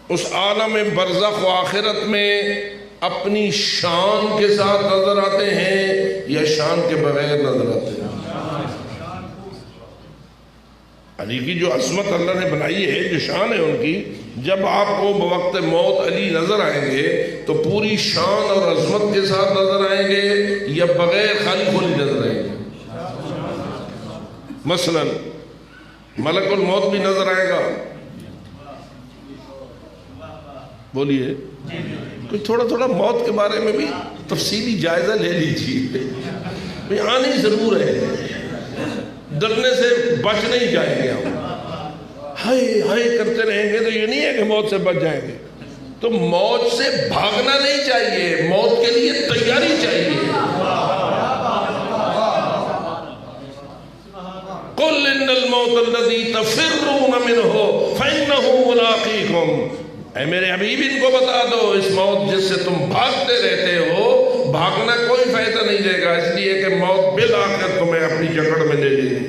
اس عالم برزخ و آخرت میں اپنی شان کے ساتھ نظر آتے ہیں یا شان کے بغیر نظر آتے ہیں؟ علی کی جو عظمت اللہ نے بنائی ہے، جو شان ہے ان کی، جب آپ کو بوقت موت علی نظر آئیں گے تو پوری شان اور عظمت کے ساتھ نظر آئیں گے یا بغیر خالی کھولی نظر آئیں گے؟ مثلا ملک الموت بھی نظر آئے گا؟ بولیے، کچھ تھوڑا تھوڑا موت کے بارے میں بھی تفصیلی جائزہ لے لیجیے. آنی ضرور ہے, ڈرنے سے بچ نہیں جائیں گے ہم. ہائے ہائے کرتے رہیں گے تو یہ نہیں ہے کہ موت سے بچ جائیں گے. تو موت سے بھاگنا نہیں چاہیے, موت کے لیے تیاری چاہیے. قُلْ إِنَّ الْمَوْتَ الَّذِي تَفِرُّونَ مِنْهُ فَإِنَّهُ مُلَاقِيكُمْ. اے میرے حبیب ان کو بتا دو, اس موت جس سے تم بھاگتے رہتے ہو, بھاگنا کوئی فائدہ نہیں دے گا, اس لیے کہ موت بالآخر تمہیں اپنی جکڑ میں لے لے گی.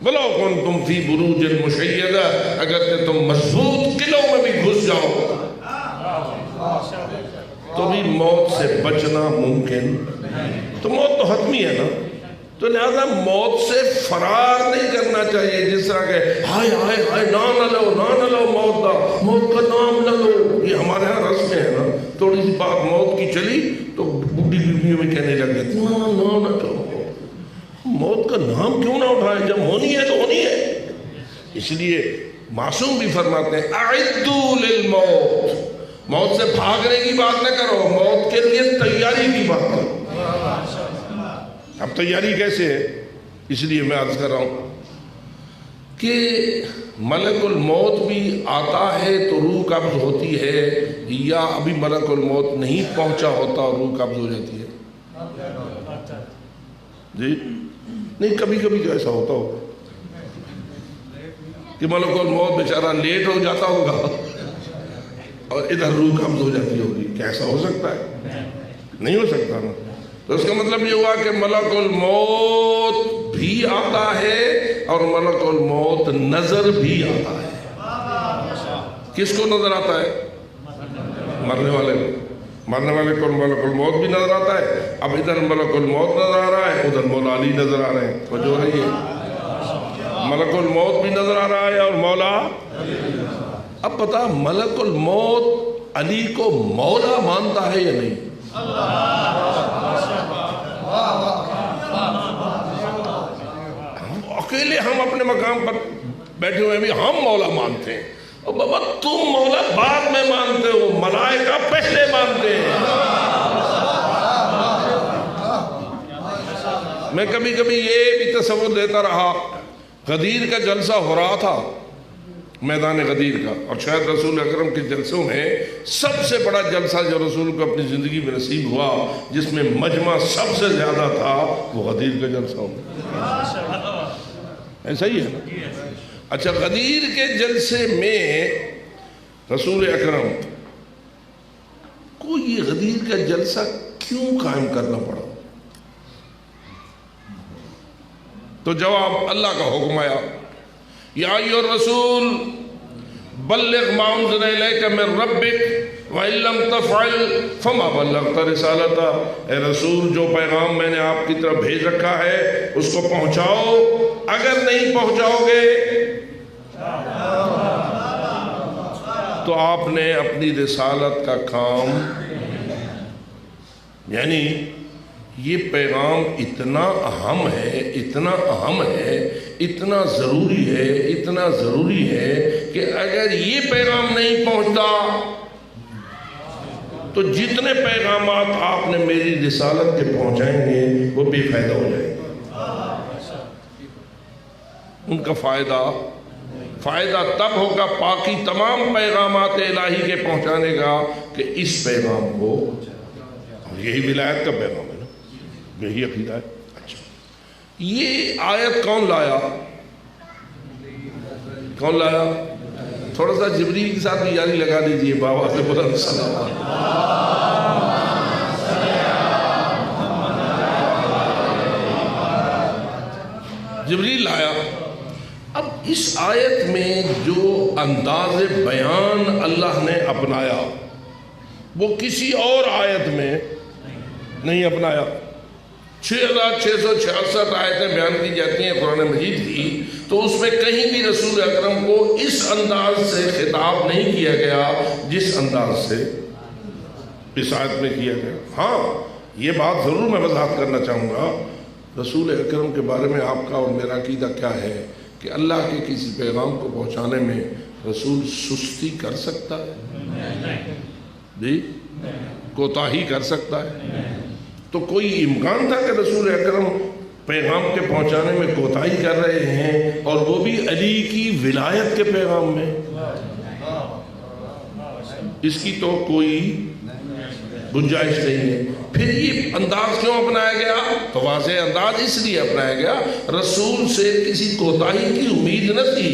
وَلَوْ كُنْتُمْ فِي بُرُوجٍ مُشَيَّدَةٍ, اگر تم مضبوط قلعوں میں بھی گھس جاؤ تو بھی موت سے بچنا ممکن. تو موت تو حتمی ہے نا, تو لہذا موت سے فرار نہیں کرنا چاہیے. جس طرح کہ ہائے ہائے ہائے نام نہ لو موت دا, موت کا نام نہ لو. یہ ہمارے ہاں رسم ہے نا, تھوڑی سی بات موت کی چلی تو بڈھی بیویوں میں کہنے لگ گئے نام نہ لو. موت کا نام کیوں نہ اٹھائیں, جب ہونی ہے تو ہونی ہے. اس لیے معصوم بھی فرماتے ہیں اعدوا للموت, موت سے بھاگنے کی بات نہ کرو, موت کے لیے تیاری کی بات کرو. اب تیاری کیسے ہے, اس لیے میں عرض کر رہا ہوں کہ ملک الموت بھی آتا ہے تو روح قبض ہوتی ہے, یا ابھی ملک الموت نہیں پہنچا ہوتا اور روح قبض ہو جاتی ہے. جی نہیں, کبھی کبھی تو ایسا ہوتا ہوگا کہ ملک الموت بیچارہ لیٹ ہو جاتا ہوگا اور ادھر روح قبض ہو جاتی ہوگی. کیسا ہو سکتا ہے؟ نہیں ہو سکتا نا. تو اس کا مطلب یہ ہوا کہ ملک الموت بھی آتا ہے اور ملک الموت نظر بھی آتا ہے. کس کو نظر آتا ہے؟ مرنے والے کو. مرنے والے کو ملک الموت بھی نظر آتا ہے. اب ادھر ملک الموت نظر آ رہا ہے, ادھر مولا علی نظر آ رہے ہیں. توجہ ہو رہی ہے؟ ملک الموت بھی نظر آ رہا ہے اور مولا. اب پتا ملک الموت علی کو مولا مانتا ہے یا نہیں؟ اکیلے ہم اپنے مقام پر بیٹھے ہوئے بھی ہم مولا مانتے ہیں. اور بابا تم مولا بعد میں مانتے ہو, ملائکہ پہلے مانتے ہیں. میں کبھی کبھی یہ بھی تصور دیتا رہا, غدیر کا جلسہ ہو رہا تھا, میدان غدیر کا, اور شاید رسول اکرم کے جلسوں میں سب سے بڑا جلسہ جو رسول کو اپنی زندگی میں نصیب ہوا, جس میں مجمع سب سے زیادہ تھا, وہ غدیر کا جلسہ ہوا. ایسا ہی ہے نا. اچھا, غدیر کے جلسے میں رسول اکرم کو یہ غدیر کا جلسہ کیوں قائم کرنا پڑا؟ تو جواب اللہ کا حکم آیا, یا ایھا الرسول بلغ ما انزل الیک من ربک وَإِن لَمْ تَفْعَلْ فَمَا بَلَّغْتَ رِسَالَتَهُ. اے رسول, جو پیغام میں نے آپ کی طرف بھیج رکھا ہے اس کو پہنچاؤ, اگر نہیں پہنچاؤ گے تو آپ نے اپنی رسالت کا کام, یعنی یہ پیغام اتنا اہم ہے, اتنا اہم ہے, اتنا ضروری ہے, اتنا ضروری ہے کہ اگر یہ پیغام نہیں پہنچتا تو جتنے پیغامات آپ نے میری رسالت کے پہنچائیں گے وہ بے فائدہ ہو جائیں گے. ان کا فائدہ تب ہوگا باقی تمام پیغامات الہی کے پہنچانے کا کہ اس پیغام کو, یہی ولایت کا پیغام ہے نا, یہی عقیدہ ہے. اچھا, یہ آیت کون لایا؟ تھوڑا سا جبریل کے ساتھ بھی یاری لگا دیجئے, بابا سے بلند سلام. جبریل لایا. اب اس آیت میں جو انداز بیان اللہ نے اپنایا وہ کسی اور آیت میں نہیں اپنایا. 6666 آیتیں بیان کی جاتی ہیں قرآن مجید کی, تو اس میں کہیں بھی رسول اکرم کو اس انداز سے خطاب نہیں کیا گیا جس انداز سے اس آیت میں کیا گیا. ہاں, یہ بات ضرور میں وضاحت کرنا چاہوں گا, رسول اکرم کے بارے میں آپ کا اور میرا عقیدہ کیا ہے کہ اللہ کے کسی پیغام کو پہنچانے میں رسول سستی کر سکتا ہے؟ جی کوتاہی کر سکتا ہے؟ تو کوئی امکان تھا کہ رسول اکرم پیغام کے پہنچانے میں کوتاہی کر رہے ہیں، اور وہ بھی علی کی ولایت کے پیغام میں؟ اس کی تو کوئی گنجائش نہیں ہے۔ پھر یہ انداز کیوں اپنایا گیا؟ تو واضح انداز اس لیے اپنایا گیا، رسول سے کسی کوتاہی کی امید نہ تھی،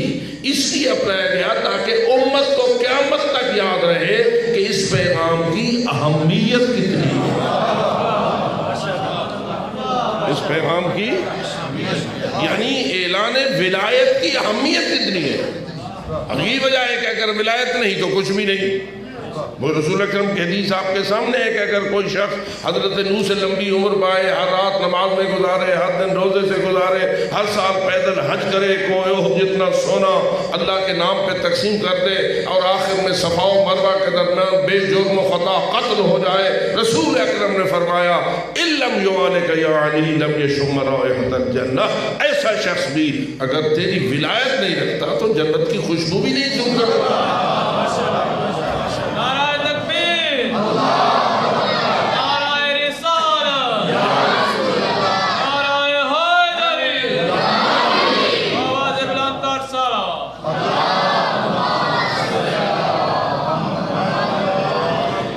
اس لیے اپنایا گیا تاکہ امت کو قیامت تک یاد رہے کہ اس پیغام کی اہمیت کتنی ہے، اس پیغام کی یعنی اعلان ولایت کی اہمیت کتنی ہے۔ اگلی وجہ ہے کہ اگر ولایت نہیں تو کچھ بھی نہیں۔ وہ رسول اکرم کی حدیث آپ کے سامنے ہے کہ اگر کوئی شخص حضرت نوح سے لمبی عمر پائے، ہر رات نماز میں گزارے، ہر دن روزے سے گزارے، ہر سال پیدل حج کرے، کوہ احد جتنا سونا اللہ کے نام پہ تقسیم کر دے، اور آخر میں صفا و مروہ کے درمیان بے جرم و خطا قتل ہو جائے، رسول اکرم نے فرمایا ان لم یعالک یا علی لم یشم رائحۃ الجنہ، ایسا شخص بھی اگر تیری ولایت نہیں رکھتا تو جنت کی خوشبو بھی نہیں سن سکتا۔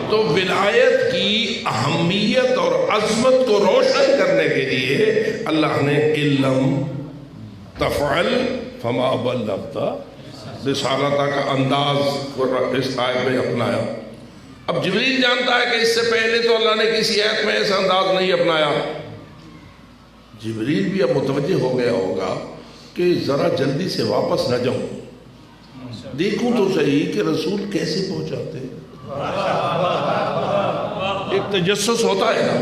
تو ولایت کی اہمیت اور عظمت کو روشن کرنے کے لیے اللہ نے علم تفعل فما بلغت رسالتہ کا انداز کو اس آیت میں اپنایا۔ اب جبریل جانتا ہے کہ اس سے پہلے تو اللہ نے کسی آیت میں ایسا انداز نہیں اپنایا۔ جبریل بھی اب متوجہ ہو گیا ہوگا کہ ذرا جلدی سے واپس نہ جاؤں، دیکھوں تو صحیح کہ رسول کیسے پہنچاتے ہیں۔ ایک تجسس ہوتا ہے نا،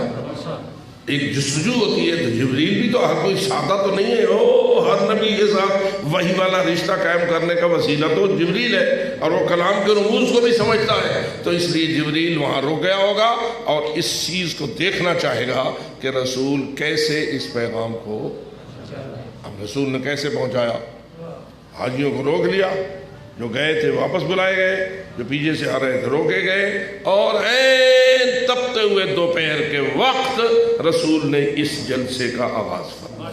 ایک جستجو ہوتی ہے، تو جبریل بھی تو ہر کوئی سادہ تو نہیں ہے، ہر نبی کے ساتھ وحی والا رشتہ قائم کرنے کا وسیلہ تو جبریل ہے، اور وہ کلام کے رموز کو بھی سمجھتا ہے، تو اس لیے جبریل وہاں رک گیا ہوگا اور اس چیز کو دیکھنا چاہے گا کہ رسول کیسے اس پیغام کو، اب رسول نے کیسے پہنچایا۔ حاجیوں کو روک لیا، جو گئے تھے واپس بلائے گئے، جو پیچھے سے آ رہے تھے روکے گئے، اور تپتے ہوئے دوپہر کے وقت رسول نے اس جلسے کا آغاز فرمایا۔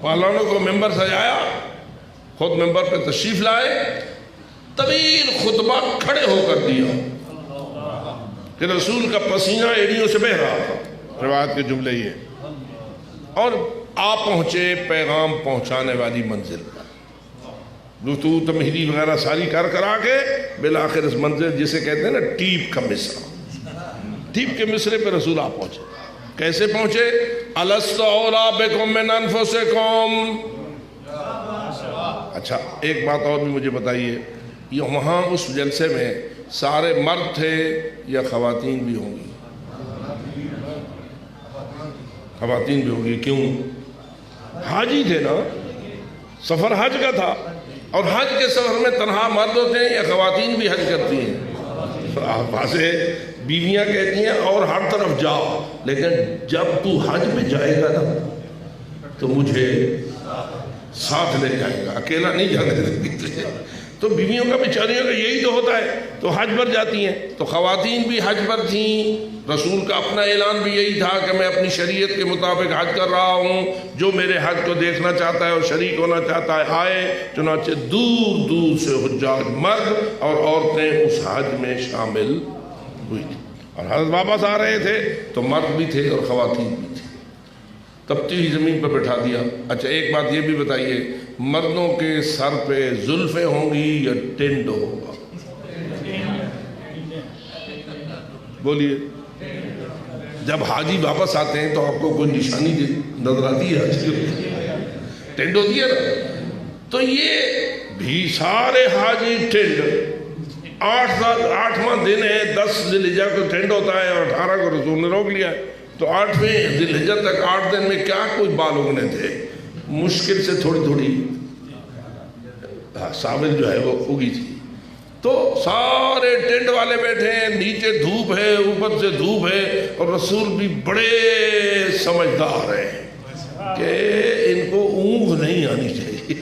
پہلوانوں کو ممبر سجایا، خود ممبر پہ تشریف لائے، طویل خطبہ کھڑے ہو کر دیا کہ رسول کا پسینہ ایڑیوں سے بہہ رہا تھا، روایت کے جملے یہ، اور آپ پہنچے پیغام پہنچانے والی منزل پر، گفتگو تمہیدی وغیرہ ساری کرا کے بالآخر اس منزل جسے کہتے ہیں نا ٹیپ کا مصرع، ٹیپ کے مصرے پہ رسول آپ پہنچے۔ کیسے پہنچے؟ الست اولیٰ بکم من انفسکم۔ اچھا ایک بات اور بھی مجھے بتائیے، یہ وہاں اس جلسے میں سارے مرد تھے یا خواتین بھی ہوں گی؟ خواتین بھی ہوں گی، کیوں؟ حاجی تھے نا، سفر حج کا تھا، اور حج کے سفر میں تنہا مرد ہوتے ہیں یا خواتین بھی حج کرتی ہیں؟ آپ سے بیویاں کہتی ہیں اور ہر طرف جاؤ، لیکن جب تو حج پہ جائے گا نا تو مجھے ساتھ لے جائے گا، اکیلا نہیں جانے دیں گے۔ تو بیویوں کا بیچاریوں کا یہی تو ہوتا ہے، تو حج پر جاتی ہیں، تو خواتین بھی حج پر تھیں۔ رسول کا اپنا اعلان بھی یہی تھا کہ میں اپنی شریعت کے مطابق حج کر رہا ہوں، جو میرے حج کو دیکھنا چاہتا ہے اور شریک ہونا چاہتا ہے آئے۔ چنانچہ دور دور سے حجاج مرد اور عورتیں اس حج میں شامل ہوئی تھی، اور حضرت واپس آ رہے تھے تو مرد بھی تھے اور خواتین بھی تھی، تپتی ہوئی زمین پر بٹھا دیا۔ اچھا ایک بات یہ بھی بتائیے، مردوں کے سر پہ زلفیں ہوں گی یا ٹینڈ ہوگا؟ بولیے، جب حاجی واپس آتے ہیں تو آپ کو کوئی نشانی نظر آتی ہے حج کی؟ ٹینڈ ہوتی ہے نا؟ تو یہ بھی سارے حاجی ٹینڈ، 8واں دن ہے، 10 ذی الحجہ کو ٹینڈ ہوتا ہے اور 18 کو رسول نے روک لیا ہے، تو 8ویں ذی الحجہ تک 8 دن میں کیا کوئی بال اگنے تھے؟ مشکل سے تھوڑی تھوڑی ساول جو ہے وہ اگی تھی۔ تو سارے ٹینٹ والے بیٹھے ہیں، نیچے دھوپ ہے، اوپر سے دھوپ ہے، اور رسول بھی بڑے سمجھدار ہیں کہ ان کو اونگ نہیں آنی چاہیے۔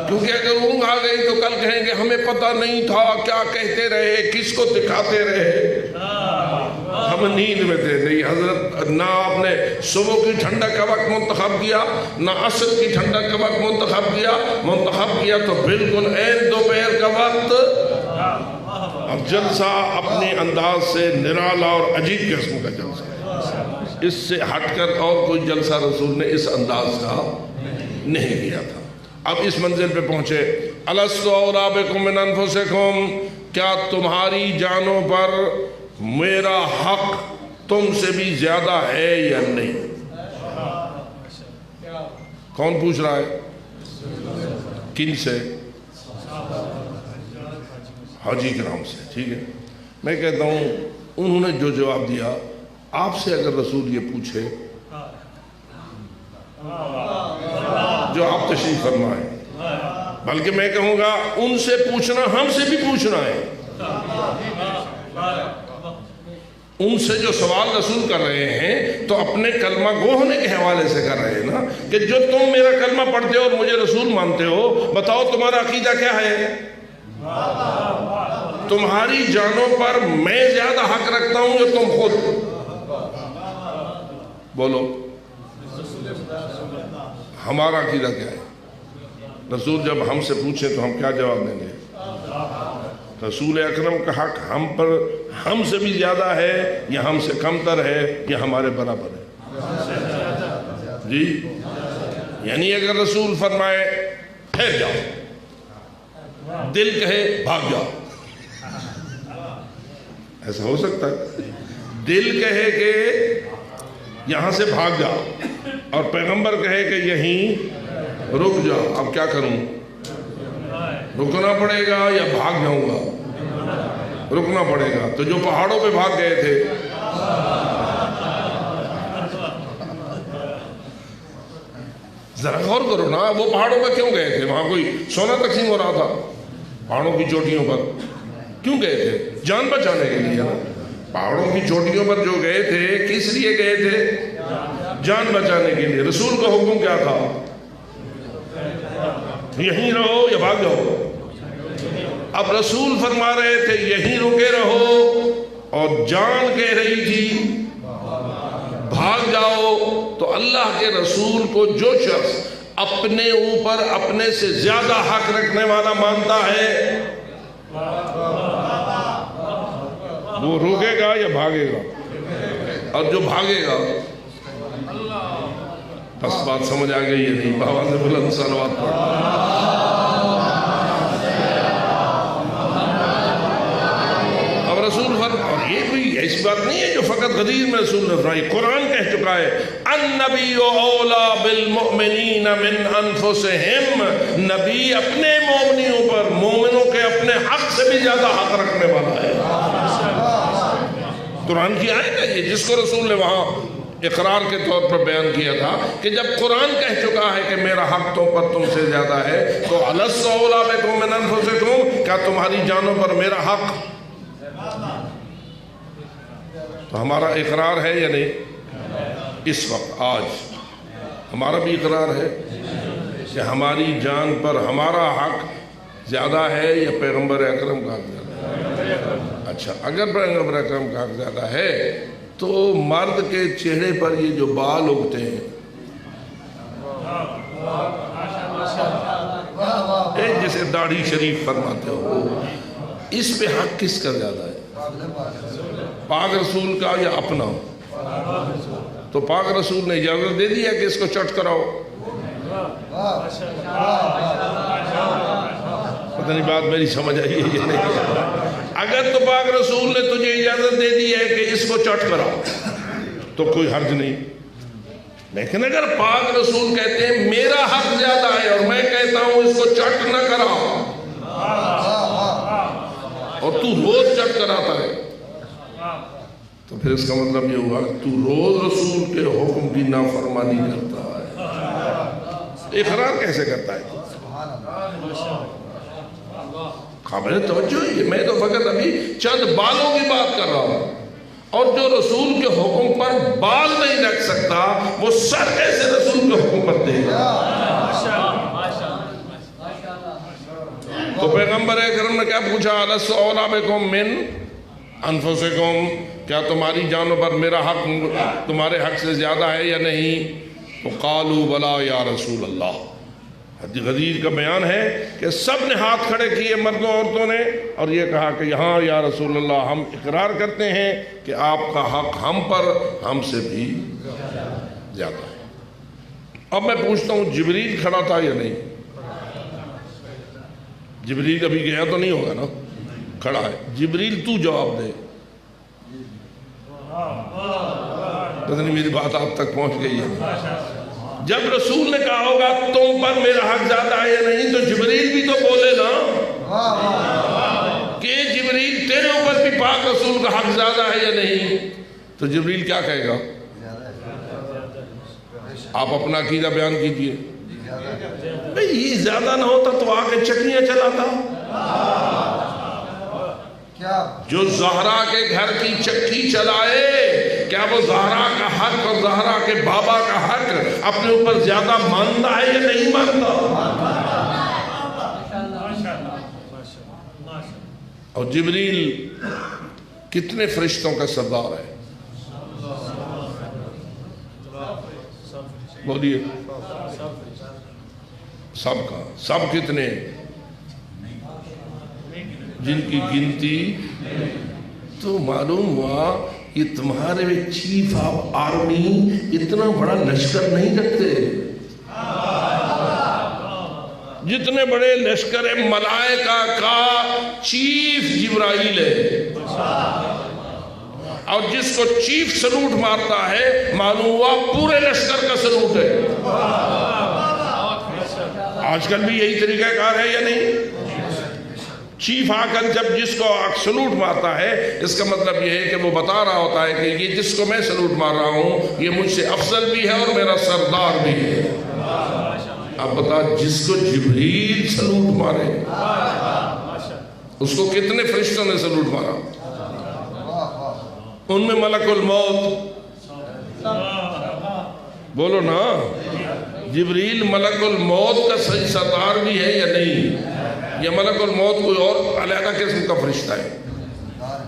کیونکہ اگر اونگ آ گئی تو کل کہیں گے ہمیں پتہ نہیں تھا، کیا کہتے رہے، کس کو دکھاتے رہے، ہم نیند میں تھے۔ نہیں حضرت، نہ آپ نے صبح کی ٹھنڈک کا وقت منتخب کیا، نہ عصر کی ٹھنڈک کا وقت منتخب کیا تو بالکل عین دوپہر کا وقت۔ اب جلسہ اپنے انداز سے نرالا اور عجیب قسم کا جلسہ، اس سے ہٹ کر اور کوئی جلسہ رسول نے اس انداز کا نہیں کیا تھا۔ اب اس منزل پہ پہنچے، الستُ اولیٰ بکم من انفسکم، کیا تمہاری جانوں پر میرا حق تم سے بھی زیادہ ہے یا نہیں؟ کون پوچھ رہا ہے؟ کن سے؟ حاجی کرام سے۔ ٹھیک ہے، میں کہتا ہوں انہوں نے جو جواب دیا، آپ سے اگر رسول یہ پوچھے، جو آپ تشریف فرمائے، بلکہ میں کہوں گا ان سے پوچھنا ہم سے بھی پوچھنا ہے۔ ان سے جو سوال رسول کر رہے ہیں تو اپنے کلمہ گو ہونے کے حوالے سے کر رہے ہیں نا، کہ جو تم میرا کلمہ پڑھتے ہو اور مجھے رسول مانتے ہو، بتاؤ تمہارا عقیدہ کیا ہے؟ تمہاری جانوں پر میں زیادہ حق رکھتا ہوں یا تم خود؟ بولو، ہمارا عقیدہ کیا ہے؟ رسول جب ہم سے پوچھیں تو ہم کیا جواب دیں گے؟ رسول اکرم کا حق ہم پر ہم سے بھی زیادہ ہے یا ہم سے کم تر ہے یا ہمارے برابر ہے؟ جی، یعنی اگر رسول فرمائے ٹھہر جاؤ، دل کہے بھاگ جاؤ، ایسا ہو سکتا ہے؟ دل کہے کہ یہاں سے بھاگ جاؤ اور پیغمبر کہے کہ یہیں رک جاؤ، اب کیا کروں؟ رکنا پڑے گا یا بھاگ جاؤں گا؟ رکنا پڑے گا۔ تو جو پہاڑوں پہ بھاگ گئے تھے، ذرا غور کرو نا، وہ پہاڑوں پہ کیوں گئے تھے؟ وہاں کوئی سونا تقسیم ہو رہا تھا؟ پہاڑوں کی چوٹیوں پر کیوں گئے تھے؟ جان بچانے کے لیے۔ پہاڑوں کی چوٹیوں پر جو گئے تھے کس لیے گئے تھے؟ جان بچانے کے لیے۔ رسول کا حکم کیا تھا؟ یہیں رہو یا بھاگ جاؤ۔ اب رسول فرما رہے تھے یہیں رکے رہو، اور جان کہہ رہی تھی بھاگ جاؤ۔ تو اللہ کے رسول کو جو شخص اپنے اوپر اپنے سے زیادہ حق رکھنے والا مانتا ہے، وہ روکے گا یا بھاگے گا؟ اور جو بھاگے گا، بس بات سمجھ آ گئی ہے؟ نہیں؟ بابا سے بلند صلوات پڑھ۔ اب رسول اور یہ کوئی ایسی بات نہیں ہے جو فقط غدیر میں رسول نے فرمائی، قرآن کہہ چکا ہے النبی اولیٰ بالمؤمنین من انفسہم، نبی اپنے مومنیوں پر، مومنوں کے اپنے حق سے بھی زیادہ حق رکھنے والا ہے۔ قرآن کی آیت ہے یہ، جس کو رسول نے وہاں اقرار کے طور پر بیان کیا تھا کہ جب قرآن کہہ چکا ہے کہ میرا حق تو پر تم سے زیادہ ہے، تو الستُ اولیٰ بکم من انفسکم، کیا تمہاری جانوں پر میرا حق؟ تو ہمارا اقرار ہے یا نہیں؟ اس وقت آج ہمارا بھی اقرار ہے کہ ہماری جان پر ہمارا حق زیادہ ہے یا پیغمبر اکرم کا حق زیادہ ہے؟ اچھا، اگر پیغمبر اکرم کا حق زیادہ ہے تو مرد کے چہرے پر یہ جو بال اگتے ہیں، جسے داڑھی شریف فرماتے ہو، اس پہ حق کس کا زیادہ ہے؟ پاک رسول کا یا اپنا؟ تو پاک رسول نے اجازت دے دیا کہ اس کو چٹ کراؤ۔ پتہ نہیں بات میری سمجھ آئی ہے یا نہیں؟ اگر تو پاک رسول نے تجھے اجازت دے دی ہے کہ اس کو چٹ کراؤ تو کوئی حرج نہیں، لیکن اگر پاک رسول کہتے ہیں میرا حق زیادہ ہے اور میں کہتا ہوں اس کو چٹ نہ کراؤ، اور تو روز چٹ کراتا ہے، تو پھر اس کا مطلب یہ ہوا کہ تو روز رسول کے حکم کی نافرمانی کرتا ہے۔ اقرار کیسے کرتا ہے؟ قابل توجہ ہے، میں تو فقط ابھی چند بالوں کی بات کر رہا ہوں، اور جو رسول کے حکم پر بال نہیں رکھ سکتا وہ سر کیسے رسول کے حکم پر دے گا؟ تو پیغمبر اکرم نے کیا پوچھا؟ الست اولی بکم من انفسکم، کیا تمہاری جانوں پر میرا حق تمہارے حق سے زیادہ ہے یا نہیں؟ تو قالوا بلا یا رسول اللہ۔ حدیث غدیر کا بیان ہے کہ سب نے ہاتھ کھڑے کیے، مردوں عورتوں نے، اور یہ کہا کہ یہاں یا رسول اللہ ہم اقرار کرتے ہیں کہ آپ کا حق ہم پر ہم سے بھی زیادہ ہے۔ اب میں پوچھتا ہوں جبریل کھڑا تھا یا نہیں؟ جبریل ابھی گیا تو نہیں ہوگا نا، کھڑا ہے۔ جبریل تو جواب دے، پتہ نہیں میری بات آپ تک پہنچ گئی ہے؟ جب رسول نے کہا ہوگا تم پر میرا حق زیادہ ہے یا نہیں، تو جبریل بھی تو بولے نا کہ جبریل تیرے اوپر بھی پاک رسول کا حق زیادہ ہے یا نہیں؟ تو جبریل کیا کہے گا؟ آپ اپنا عقیدہ بیان کیجئے۔ بھئی یہ زیادہ نہ ہوتا تو آگے چکنیاں چلاتا۔ جو زہرا کے گھر کی چکی چلائے، کیا وہ زہرا کا حق اور زہرا کے بابا کا حق اپنے اوپر زیادہ مانتا ہے یا نہیں مانتا؟ اور جبریل کتنے فرشتوں کا سردار ہے؟ بولیے، سب کا، سب کتنے؟ جن کی گنتی تو معلوم ہوا یہ تمہارے چیف آف آرمی اتنا بڑا لشکر نہیں رکھتے جتنے بڑے لشکر ملائکہ کا چیف جبرائیل ہے، اور جس کو چیف سلوٹ مارتا ہے معلوم ہوا پورے لشکر کا سلوٹ ہے۔ آج کل بھی یہی طریقہ کار ہے یا نہیں؟ چیف آ کر جب جس کو سلوٹ مارتا ہے، اس کا مطلب یہ ہے کہ وہ بتا رہا ہوتا ہے کہ یہ جس کو میں سلوٹ مار رہا ہوں یہ مجھ سے افضل بھی ہے اور میرا سردار بھی ہے۔ اب بتا، جس کو جبریل سلوٹ مارے اس کو کتنے فرشتوں نے سلوٹ مارا؟ ان میں ملک الموت، بولو نا، جبریل ملک الموت کا صحیح سردار بھی ہے یا نہیں؟ یا ملک الموت کوئی اور علیحدہ قسم کا فرشتہ ہے؟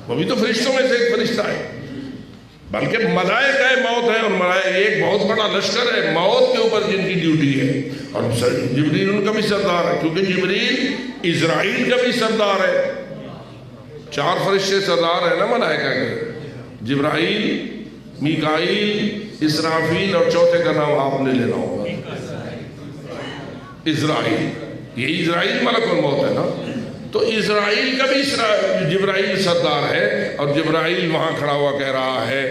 وہ بھی تو فرشتوں میں سے ایک فرشتہ ہے، بلکہ ملائکہ موت ہے، اور ملائکہ ایک بہت بڑا لشکر ہے موت کے اوپر جن کی ڈیوٹی ہے، اور جبریل ان کا بھی سردار ہے، کیونکہ جبریل اسرائیل کا بھی سردار ہے۔ 4 فرشتے سردار ہیں نا ملائکہ کے، جبرائیل، میکائیل، اسرافیل، اور چوتھے کا نام آپ نے لینا ہوگا، اسرائیل۔ یہ اسرائیل ملک الموت ہے نا، تو اسرائیل کا بھی جبرائیل سردار ہے، اور جبرائیل وہاں کھڑا ہوا کہہ رہا ہے،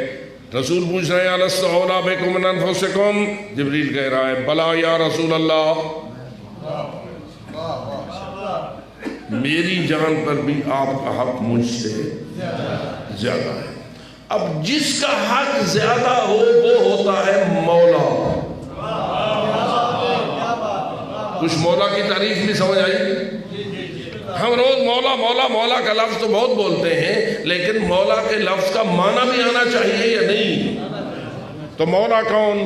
رسول پوچھ رہے ہیں الست اولی بکم من انفسکم، جبریل کہہ رہا ہے بلا یا رسول اللہ، میری جان پر بھی آپ کا حق مجھ سے زیادہ ہے۔ اب جس کا حق زیادہ ہو وہ ہوتا ہے مولا۔ کچھ مولا کی تعریف بھی سمجھ آئی؟ ہم روز مولا مولا مولا کا لفظ تو بہت بولتے ہیں، لیکن مولا کے لفظ کا معنی بھی آنا چاہیے یا نہیں؟ تو مولا کون؟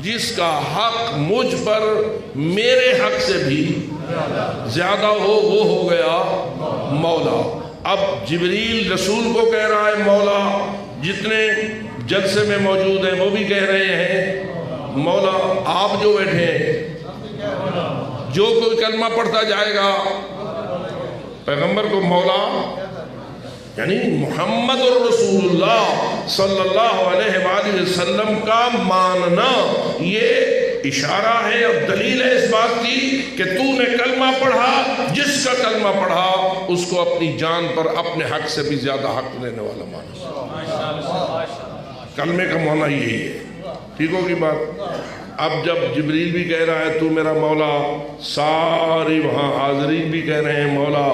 جس کا حق مجھ پر میرے حق سے بھی زیادہ ہو وہ ہو گیا مولا۔ اب جبریل رسول کو کہہ رہا ہے مولا، جتنے جلسے میں موجود ہیں وہ بھی کہہ رہے ہیں مولا، آپ جو بیٹھے ہیں، جو کوئی کلمہ پڑھتا جائے گا پیغمبر کو مولا، یعنی محمد الرسول اللہ صلی اللہ علیہ وآلہ وسلم کا ماننا، یہ اشارہ ہے اور دلیل ہے اس بات کی کہ تو نے کلمہ پڑھا، جس کا کلمہ پڑھا اس کو اپنی جان پر اپنے حق سے بھی زیادہ حق دینے والا مانا۔ کلمے کا معنی یہی ہے، ٹھیک ہوگی بات؟ اب جب جبریل بھی کہہ رہا ہے تو میرا مولا، ساری وہاں حاضرین بھی کہہ رہے ہیں مولا،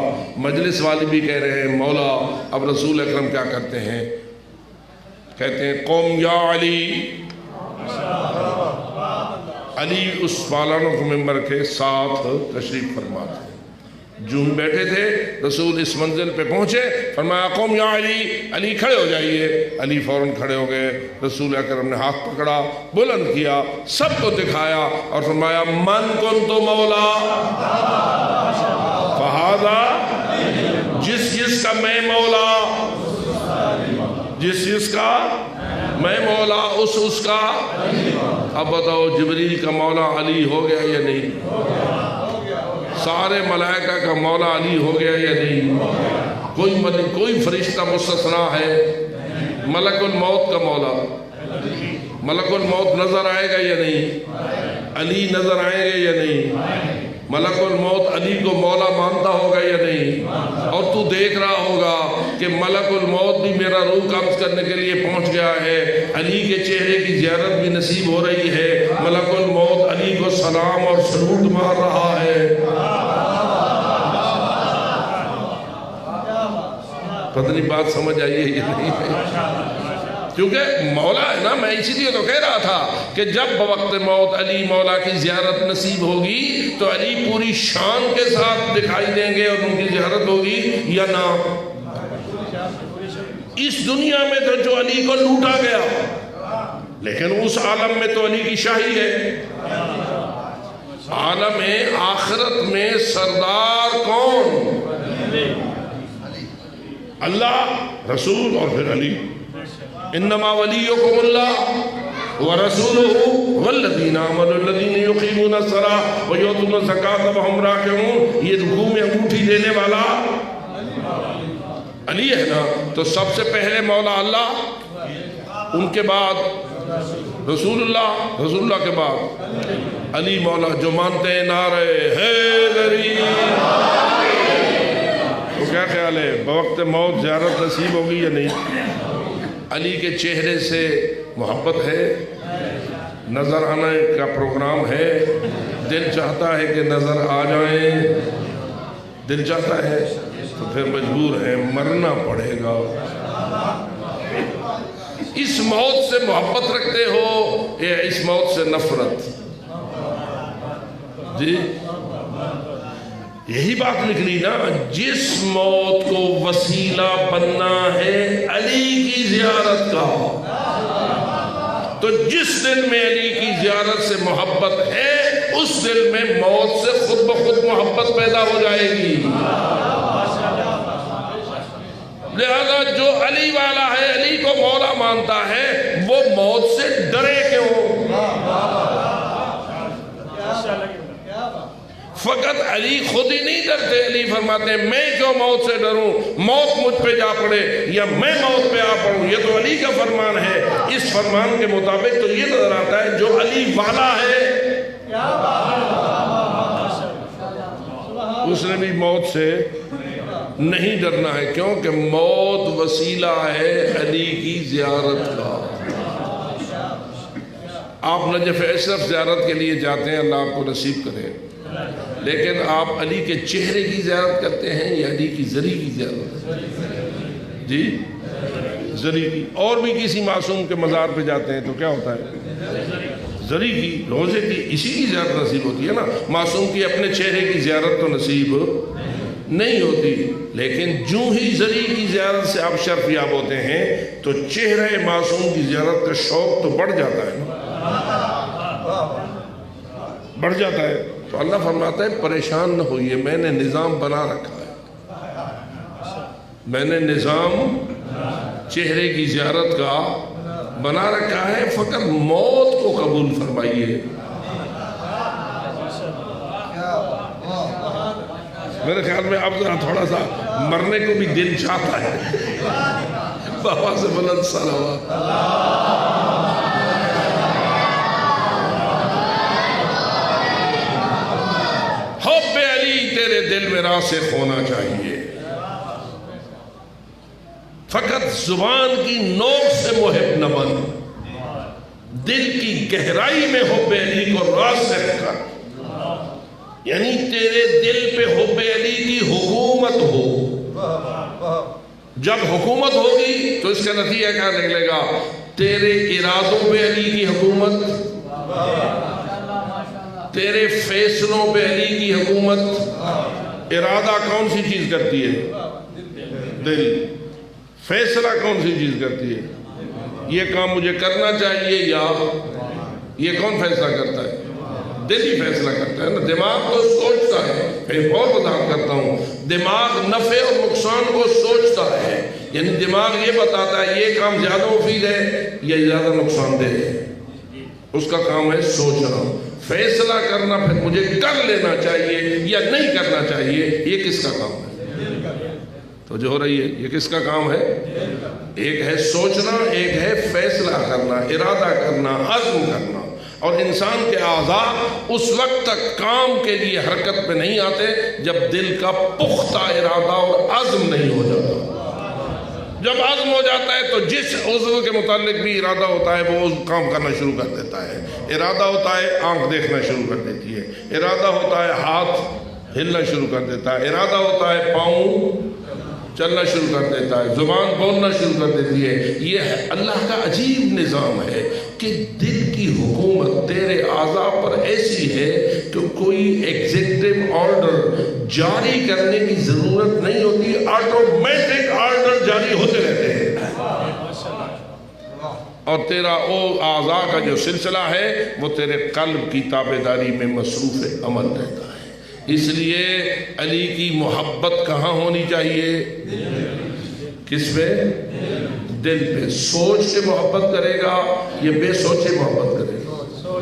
مجلس والی بھی کہہ رہے ہیں مولا، اب رسول اکرم کیا کرتے ہیں؟ کہتے ہیں قوم یا علی، علی اس پالانوں کو ممبر کے ساتھ تشریف فرماتے ہیں، جو بیٹھے تھے رسول اس منزل پہ پہنچے، فرمایا قوم یا علی، علی کھڑے ہو جائیے۔ علی فوراً کھڑے ہو گئے، رسول اکرم نے ہاتھ پکڑا، بلند کیا، سب کو دکھایا اور فرمایا من کنت مولا فہذا، جس کا میں مولا، جس کا میں مولا اس کا۔ اب بتاؤ جبریل کا مولا علی ہو گیا یا نہیں؟ سارے ملائکہ کا مولا علی ہو گیا یا نہیں؟ کوئی فرشتہ مستثنا ہے؟ ملک الموت کا مولا، ملک الموت نظر آئے گا یا نہیں؟ علی نظر آئیں گے یا نہیں؟ ملک الموت علی کو مولا مانتا ہوگا یا نہیں؟ اور تو دیکھ رہا ہوگا کہ ملک الموت بھی میرا روح قبض کرنے کے لیے پہنچ گیا ہے، علی کے چہرے کی زیارت بھی نصیب ہو رہی ہے، ملک الموت علی کو سلام اور سلوٹ مار رہا ہے۔ پتہ نہیں بات سمجھ آئی ہے یا نہیں؟ کیونکہ مولا ہے نا، میں اسی لیے تو کہہ رہا تھا کہ جب بوقت موت علی مولا کی زیارت نصیب ہوگی تو علی پوری شان کے ساتھ دکھائی دیں گے اور ان کی زیارت ہوگی یا نہ؟ اس دنیا میں تو جو علی کو لوٹا گیا، لیکن اس عالم میں تو علی کی شاہی ہے۔ عالم آخرت میں سردار کون؟ اللہ، رسول اور پھر علی۔ انما ولیکم اللہ ورسولہ والذین آمنوا الذین یقیمون الصلاۃ ویؤتون الزکاۃ وہم راکعون۔ یہ رکوع میں انگوٹھی دینے والا علی ہے نا، تو سب سے پہلے مولا اللہ، ان کے بعد رسول اللہ، رسول اللہ کے بعد علی مولا، جو مانتے ہیں نعرہ حیدری۔ تو کیا خیال ہے بوقت موت زیارت نصیب ہوگی یا نہیں؟ علی کے چہرے سے محبت ہے، نظر آنے کا پروگرام ہے، دل چاہتا ہے کہ نظر آ جائیں، دل چاہتا ہے تو پھر مجبور ہے، مرنا پڑے گا۔ اس موت سے محبت رکھتے ہو یا اس موت سے نفرت؟ جی یہی بات نکلی نا، جس موت کو وسیلہ بننا ہے علی کی زیارت کا، تو جس دل میں علی کی زیارت سے محبت ہے اس دل میں موت سے خود بخود محبت پیدا ہو جائے گی۔ لہذا جو علی والا ہے، علی کو مولا مانتا ہے، وہ موت سے ڈرے کیوں؟ فقط علی خود ہی نہیں ڈرتے، علی فرماتے ہیں میں کیوں موت سے ڈروں، موت مجھ پہ جا پڑے یا میں موت پہ آ پڑوں، یہ تو علی کا فرمان ہے۔ اس فرمان کے مطابق تو یہ نظر آتا ہے جو علی والا ہے اس نے بھی موت سے نہیں ڈرنا ہے، کیونکہ موت وسیلہ ہے علی کی زیارت کا۔ آپ نجف اشرف زیارت کے لیے جاتے ہیں، اللہ آپ کو نصیب کرے، لیکن آپ علی کے چہرے کی زیارت کرتے ہیں یا علی کی زری کی زیارت؟ جی زری کی۔ اور بھی کسی معصوم کے مزار پہ جاتے ہیں تو کیا ہوتا ہے؟ زری کی، روزے کی، اسی کی زیارت نصیب ہوتی ہے نا۔ معصوم کی اپنے چہرے کی زیارت تو نصیب نہیں ہوتی، لیکن جو ہی زری کی زیارت سے آپ شرف یاب ہوتے ہیں تو چہرے معصوم کی زیارت کا شوق تو بڑھ جاتا ہے، بڑھ جاتا ہے۔ تو اللہ فرماتا ہے پریشان نہ ہوئیے، میں نے نظام بنا رکھا ہے، میں نے نظام چہرے کی زیارت کا بنا رکھا ہے، فقط موت کو قبول فرمائیے۔ میرے خیال میں اب ذرا تھوڑا سا مرنے کو بھی دل چاہتا ہے۔ بابا سے بلند صلوات۔ حب علی تیرے دل میں راسخ ہونا چاہیے، فقط زبان کی نوک سے محب نہ بن، دل کی گہرائی میں حب علی کو راسخ کر، یعنی تیرے دل پہ حب علی کی حکومت ہو۔ جب حکومت ہوگی تو اس کا نتیجہ کیا نکلے گا؟ تیرے ارادوں پہ علی کی حکومت، تیرے فیصلوں پہ علی کی حکومت، ارادہ کون سی چیز کرتی ہے؟ دل. فیصلہ کون سی چیز کرتی ہے؟ یہ کام مجھے کرنا چاہیے یا یہ کون فیصلہ کرتا ہے؟ دل ہی فیصلہ کرتا ہے نا. دماغ تو سوچتا ہے. ایک اور وضاحت کرتا ہوں، دماغ نفع اور نقصان کو سوچتا ہے. یعنی دماغ یہ بتاتا ہے یہ کام زیادہ مفید ہے یا زیادہ نقصان دہ ہے. اس کا کام ہے سوچنا. فیصلہ کرنا پھر مجھے کر لینا چاہیے یا نہیں کرنا چاہیے، یہ کس کا کام ہے؟ تو جو ہو رہی ہے یہ کس کا کام ہے؟ ایک ہے سوچنا، ایک ہے فیصلہ کرنا، ارادہ کرنا، عزم کرنا. اور انسان کے اعضاء اس وقت تک کام کے لیے حرکت پہ نہیں آتے جب دل کا پختہ ارادہ اور عزم نہیں ہو جاتا. جب عزم ہو جاتا ہے تو جس عضو کے متعلق بھی ارادہ ہوتا ہے وہ کام کرنا شروع کر دیتا ہے. ارادہ ہوتا ہے آنکھ دیکھنا شروع کر دیتی ہے، ارادہ ہوتا ہے ہاتھ ہلنا شروع کر دیتا ہے، ارادہ ہوتا ہے پاؤں چلنا شروع کر دیتا ہے، زبان بولنا شروع کر دیتی ہے. یہ اللہ کا عجیب نظام ہے کہ دل کی حکومت تیرے اعضاء پر ایسی ہے کہ کوئی ایگزیکٹو آرڈر جاری کرنے کی ضرورت نہیں ہوتی، آٹومیٹک آرڈر جاری ہوتے رہتے ہیں. اور تیرا اعضاء کا جو سلسلہ ہے وہ تیرے قلب کی تابعداری میں مصروف عمل رہتا ہے. اس لیے علی کی محبت کہاں ہونی چاہیے؟ کس پہ؟ دل پہ. سوچ کے محبت کرے گا یا بے سوچے محبت کرے گا؟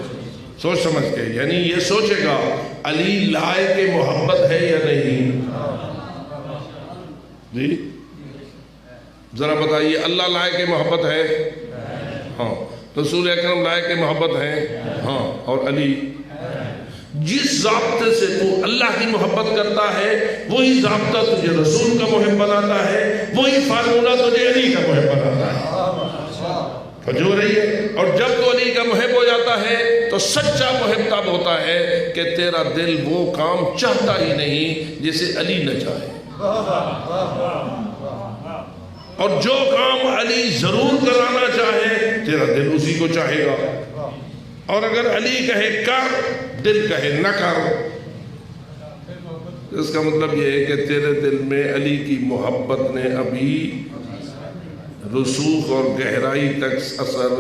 سوچ سمجھ کے. یعنی یہ سوچے گا علی لائق محبت ہے یا نہیں. جی ذرا بتائیے، اللہ لائق محبت ہے؟ ہاں. رسول اکرم لائق محبت ہے؟ ہاں. اور علی؟ جس ضابطے سے تو اللہ کی محبت کرتا ہے وہی ضابطہ تجھے رسول کا محب بناتا ہے، وہی فارمولہ تجھے علی کا محب بناتا ہے. جو رہی ہے. اور جب تو علی کا محب ہو جاتا ہے تو سچا محب تب ہوتا ہے کہ تیرا دل وہ کام چاہتا ہی نہیں جسے علی نہ چاہے، اور جو کام علی ضرور کرانا چاہے تیرا دل اسی کو چاہے گا. اور اگر علی کہے کر، دل کہے نہ کر، اس کا مطلب یہ ہے کہ تیرے دل میں علی کی محبت نے ابھی رسوخ اور گہرائی تک اثر.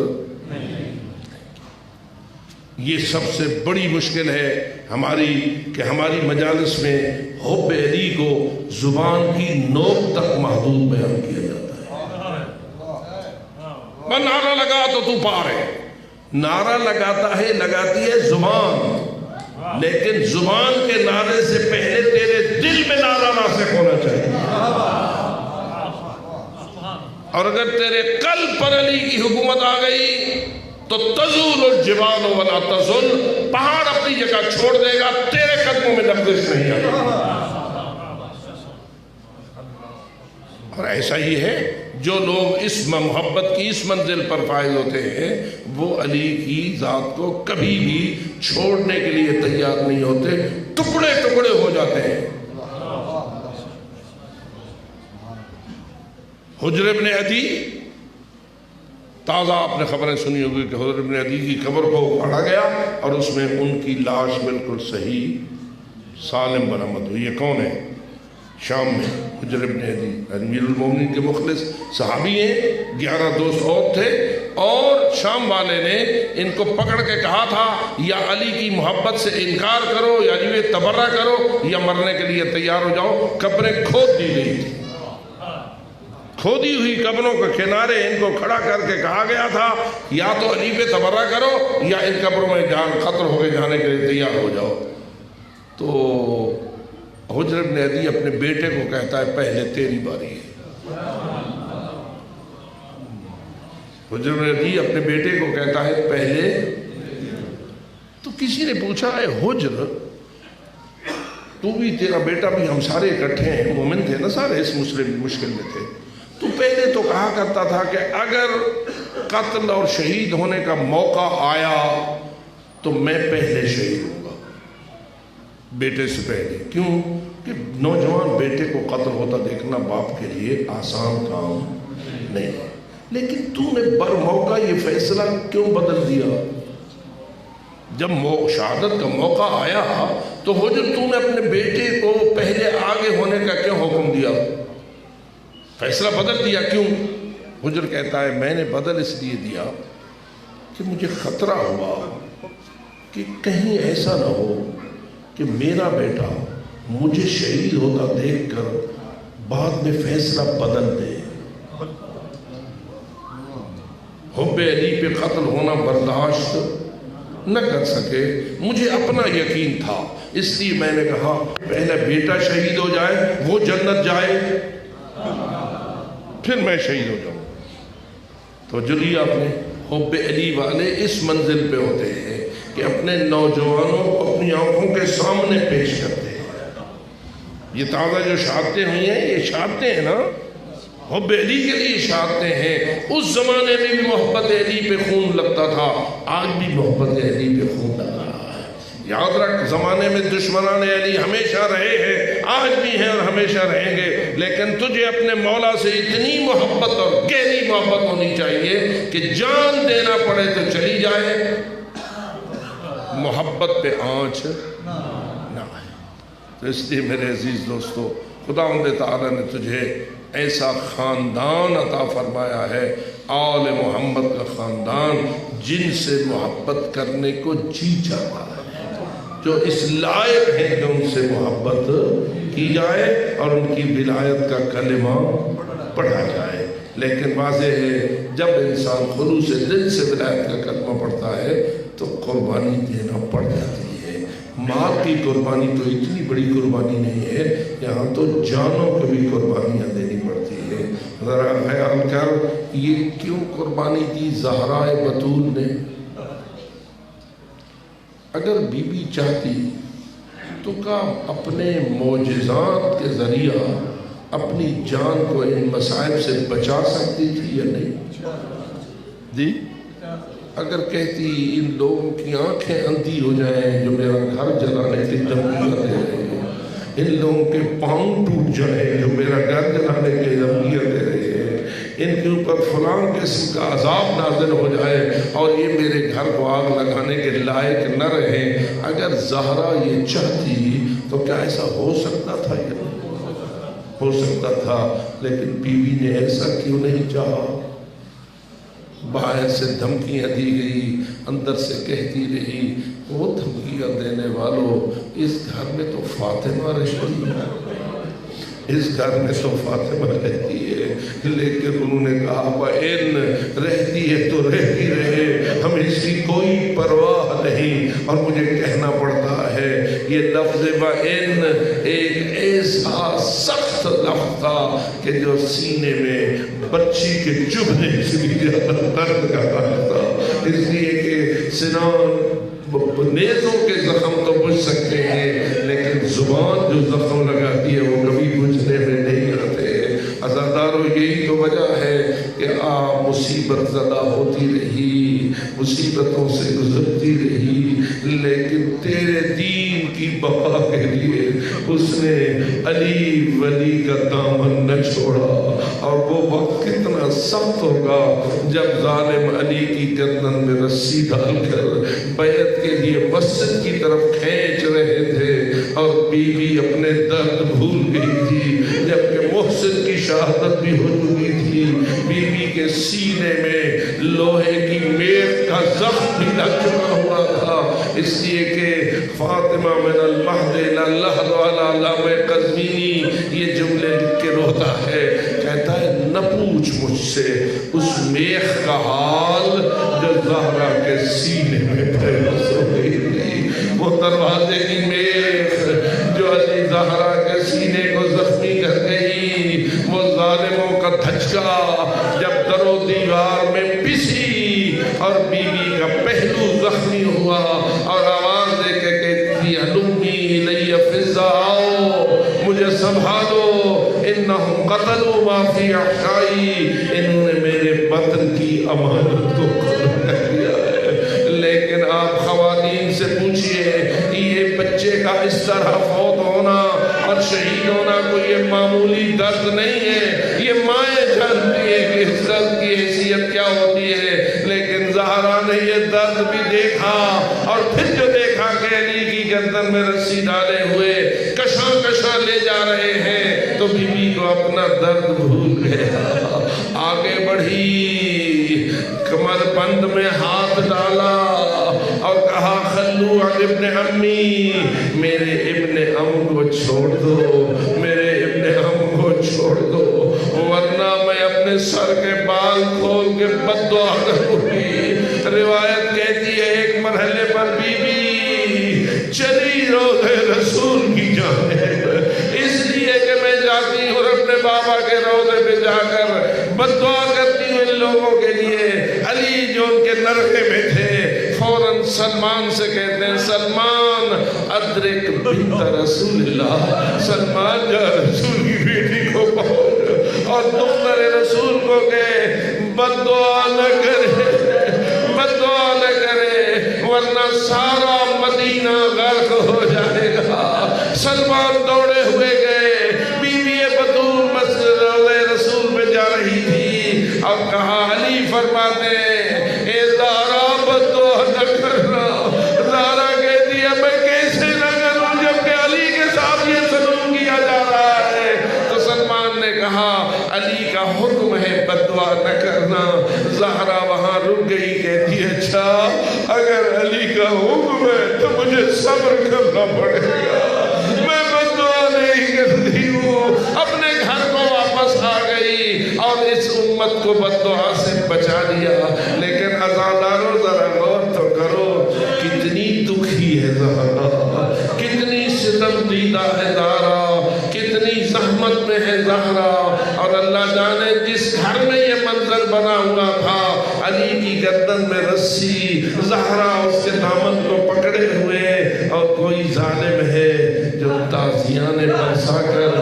یہ سب سے بڑی مشکل ہے ہماری کہ ہماری مجالس میں حب علی کو زبان کی نوک تک محدود بیان کیا جاتا ہے. میں نعرہ لگا تو پار ہے. نعرہ لگاتا ہے، لگاتی ہے زبان، لیکن زبان کے نعرے سے پہلے تیرے دل میں نعرہ راسخ ہونا چاہیے. اور اگر تیرے قلب پر علی کی حکومت آ گئی تو تزول الجبال ولا تزل، پہاڑ اپنی جگہ چھوڑ دے گا، تیرے قدموں میں لغزش نہیں آئے گی. اور ایسا ہی ہے جو لوگ اس محبت کی اس منزل پر فائز ہوتے ہیں وہ علی کی ذات کو کبھی بھی چھوڑنے کے لیے تیار نہیں ہوتے، ٹکڑے ٹکڑے ہو جاتے ہیں. حجر ابن عدی، تازہ آپ نے خبریں سنی ہوگی کہ حجر ابن عدی کی قبر کو اکھاڑا گیا اور اس میں ان کی لاش بالکل صحیح سالم برآمد ہوئی. یہ کون ہے؟ شام میں حجر ابن عدی امیر المومنین کے مخلص صحابی ہیں. 11 دوست اور تھے، اور شام والے نے ان کو پکڑ کے کہا تھا یا علی کی محبت سے انکار کرو یا علی تبرہ کرو یا مرنے کے لیے تیار ہو جاؤ. قبریں کھود دی گئی تھی. کھودی ہوئی قبروں کے کنارے ان کو کھڑا کر کے کہا گیا تھا یا تو علی پہ تبرہ کرو یا ان قبروں میں جان خطر ہو کے جانے کے لیے تیار ہو جاؤ. تو حجر ابن عدی اپنے بیٹے کو کہتا ہے پہلے تیری باری ہے. حجر ابن عدی اپنے بیٹے کو کہتا ہے پہلے. تو کسی نے پوچھا ہے حجر تو بھی تیرا بیٹا بھی ہم سارے اکٹھے ہیں، مومن تھے نا سارے، اس مشکل میں تھے، تو پہلے تو کہا کرتا تھا کہ اگر قتل اور شہید ہونے کا موقع آیا تو میں پہلے شہید ہوں گا بیٹے سے پہلے. کیوں کہ نوجوان بیٹے کو قتل ہوتا دیکھنا باپ کے لیے آسان کام نہیں ہے. لیکن تو نے بر موقع یہ فیصلہ کیوں بدل دیا؟ جب شہادت کا موقع آیا تو حجر تو نے اپنے بیٹے کو پہلے آگے ہونے کا کیوں حکم دیا؟ فیصلہ بدل دیا کیوں؟ حجر کہتا ہے میں نے بدل اس لیے دیا کہ مجھے خطرہ ہوا کہ کہیں ایسا نہ ہو کہ میرا بیٹا مجھے شہید ہوتا دیکھ کر بعد میں فیصلہ بدل دے، حب علی پہ قتل ہونا برداشت نہ کر سکے۔ مجھے اپنا یقین تھا، اس لیے میں نے کہا پہلے بیٹا شہید ہو جائے، وہ جنت جائے، پھر میں شہید ہو جاؤں۔ تو جلی آپ نے حب علی والے اس منزل پہ ہوتے ہیں کہ اپنے نوجوانوں کو اپنی آنکھوں کے سامنے پیش کرتے ہیں۔ یہ تازہ جو شہادتیں ہوئی ہیں، یہ شہادتیں ہیں نا، حب علی کے لیے شہادتیں ہیں۔ اس زمانے میں بھی محبت علی پہ خون لگتا تھا، آج بھی محبت علی پہ خون لگ رہا ہے۔ یاد رکھ، زمانے میں دشمنان علی ہمیشہ رہے ہیں، آج بھی ہیں اور ہمیشہ رہیں گے، لیکن تجھے اپنے مولا سے اتنی محبت اور گہری محبت ہونی چاہیے کہ جان دینا پڑے تو چلی جائے، محبت پہ آنچ نہ آئے۔ تو اس لیے میرے عزیز دوستو، خداوند تعالیٰ نے تجھے ایسا خاندان عطا فرمایا ہے، آل محمد کا خاندان، جن سے محبت کرنے کو جی چاہتا ہے، جو اس لائق ہیں کہ ان سے محبت کی جائے اور ان کی ولایت کا کلمہ پڑھا جائے۔ لیکن واضح ہے جب انسان خلوص دل سے ولایت کا کلمہ پڑھتا ہے تو قربانی دینا پڑ جاتی ہے۔ مال کی قربانی تو اتنی بڑی قربانی نہیں ہے، یہاں تو جانوں کو بھی قربانیاں دینی پڑتی ہے۔ ذرا خیال کر، یہ کیوں قربانی دی زہرا بتول نے؟ اگر بی بی چاہتی تو کیا اپنے معجزات کے ذریعہ اپنی جان کو ان مصائب سے بچا سکتی تھی یا نہیں؟ دی اگر کہتی ان لوگوں کی آنکھیں اندھی ہو جائیں جو میرا گھر جلانے کی دھمکیاں دے رہے ہیں، ان لوگوں کے پاؤں ٹوٹ جائیں جو میرا گھر جلانے کی دھمکیاں دے رہے ہیں، ان کے اوپر فلاں قسم کا عذاب نازل ہو جائے اور یہ میرے گھر کو آگ لگانے کے لائق نہ رہیں، اگر زہرا یہ چاہتی تو کیا ایسا ہو سکتا تھا یا نہیں؟ ہو سکتا تھا، لیکن بیوی نے ایسا کیوں نہیں چاہا؟ باہر سے دھمکیاں دی گئی، اندر سے کہتی رہی، وہ دھمکیاں دینے والوں، اس گھر میں تو فاطمہ رہتی ہے، اس گھر میں تو فاطمہ رہتی ہے، لیکن انہوں نے کہا وَإِن رہتی ہے تو رہتی رہے، ہمیں اس کی کوئی پرواہ نہیں۔ اور مجھے کہنا پڑتا ہے یہ لفظ وَإِن ایک ایسا سخت لفظ تھا کہ جو سینے میں بچی کے چبھنے سے بھی زیادہ درد کا تھا، اس لیے کہ سنان نیزوں کے زخم تو بجھ سکتے ہیں لیکن زبان جو زخم لگاتی ہے وہ کبھی بجھنے میں نہیں آتے۔ عزادارو، یہی تو وجہ ہے کہ آپ مصیبت زدہ ہوتی رہی، مصیبتوں سے گزرتی رہی، لیکن تیرے دین کی بقا کے لیے اس نے علی ولی کا دامن نہ چھوڑا۔ اور وہ وقت کتنا سخت ہوگا جب ظالم علی کی گردن میں رسی ڈال کر بیعت کے لیے مسجد کی طرف کھینچ رہے تھے اور بیوی اپنے درد بھول گئی تھی، جبکہ محسن کی شہادت بھی ہو چکی تھی، بیوی کے سینے میں لوہے کی میخ کا زخم بھی لگ چکا ہوا تھا، اس لیے کہ فاطمہ من المہد الی اللحظ والا علامہ قزوینی یہ جملے لکھ کے روتا ہے، کہتا ہے نہ پوچھ مجھ سے اس میخ کا حال جو زہرا کے سینے میں پھیلس ہو گئی تھی، وہ دروازے کی میخ جو علی زہرا کے سینے کو زخمی کر گئی، وہ ظالموں کا دھچکا جب در و دیوار میں پسی اور بیوی کا پہلو زخمی ہوا اور آواز دے کے کہتی ہلومی الی فضا، آؤ مجھے سنبھالو، انہم قتلوا ما فی احشائی، انہوں نے میرے بطن کی امانت کو قتل کر دیا ہے۔ لیکن آپ خواتین سے پوچھئے یہ بچے کا اس طرح فوت ہونا اور شہید ہونا کوئی یہ معمولی درد نہیں ہے، یہ مائیں جانتی ہیں کہ اس درد کی حیثیت کیا ہوتی ہے، لیکن زہرا نے یہ یہ درد بھی دیکھا، اور پھر جو دیکھا کہ علی کی گردن میں رسی ڈالے ہوئے کشاں کشاں لے جا رہے ہیں، تو بی بی کو اپنا درد بھول گیا، آگے بڑھی، کمر بند میں ہاتھ ڈالا اور کہا خلو عن ابن امی، میرے ابن ام کو چھوڑ دو، میرے ابن ام کو چھوڑ دو، ورنہ میں اپنے سر کے بال کھول کے بد دعا کروں گی۔ روایت کہتی ہے ایک مرحلے پر بی بی چلی روضے رسول کی جانب، اس لیے کہ میں جاتی ہوں اور اپنے بابا کے روضے پہ جا کر بد دعا کرتی ہوں ان لوگوں کے لیے۔ علی جو ان کے نرخے میں تھے فوراً سلمان سے کہتے ہیں سلمان ادرک بنت رسول اللہ، سلمان جا رسول کی بیٹی کو پہنچ اور دختر رسول کو کہ بد دعا نہ کرے، بد دعا نہ کرے، ورنہ سارا مدینہ غرق ہو جائے گا۔ سلمان دوڑے ہوئے گئے، بی بی بطول مسجد رسول میں جا رہی تھی اور کہا علی فرماتے اے زہرا بد دعا نہ کرنا۔ زہرا کہتی ہے میں کیسے نہ کروں جبکہ علی کے ساتھ یہ سلوک کیا جا رہا ہے؟ تو سلمان نے کہا علی کا حکم ہے بد دعا نہ کرنا۔ زہرا وہاں رک گئی، کہتی ہے اچھا اگر علی کا حکم ہے تو مجھے صبر کرنا پڑے گا، میں بد دعا نہیں کرتی ہوں۔ اپنے گھر کو واپس آ گئی اور اس امت کو بد دعا سے بچا لیا۔ لیکن عزاداروں ذرا غور تو کرو، کتنی دکھی ہے زہرا، کتنی ستم دیدہ ہے زہرا، کتنی زحمت میں ہے زہرا، اور اللہ جانے جس گھر میں یہ منظر بنا ہوا تھا، علی کی گردن میں رسی، زہرا اس کے دامن کو پکڑے ہوئے، اور کوئی ظالم ہے جو تازیانے برسا کر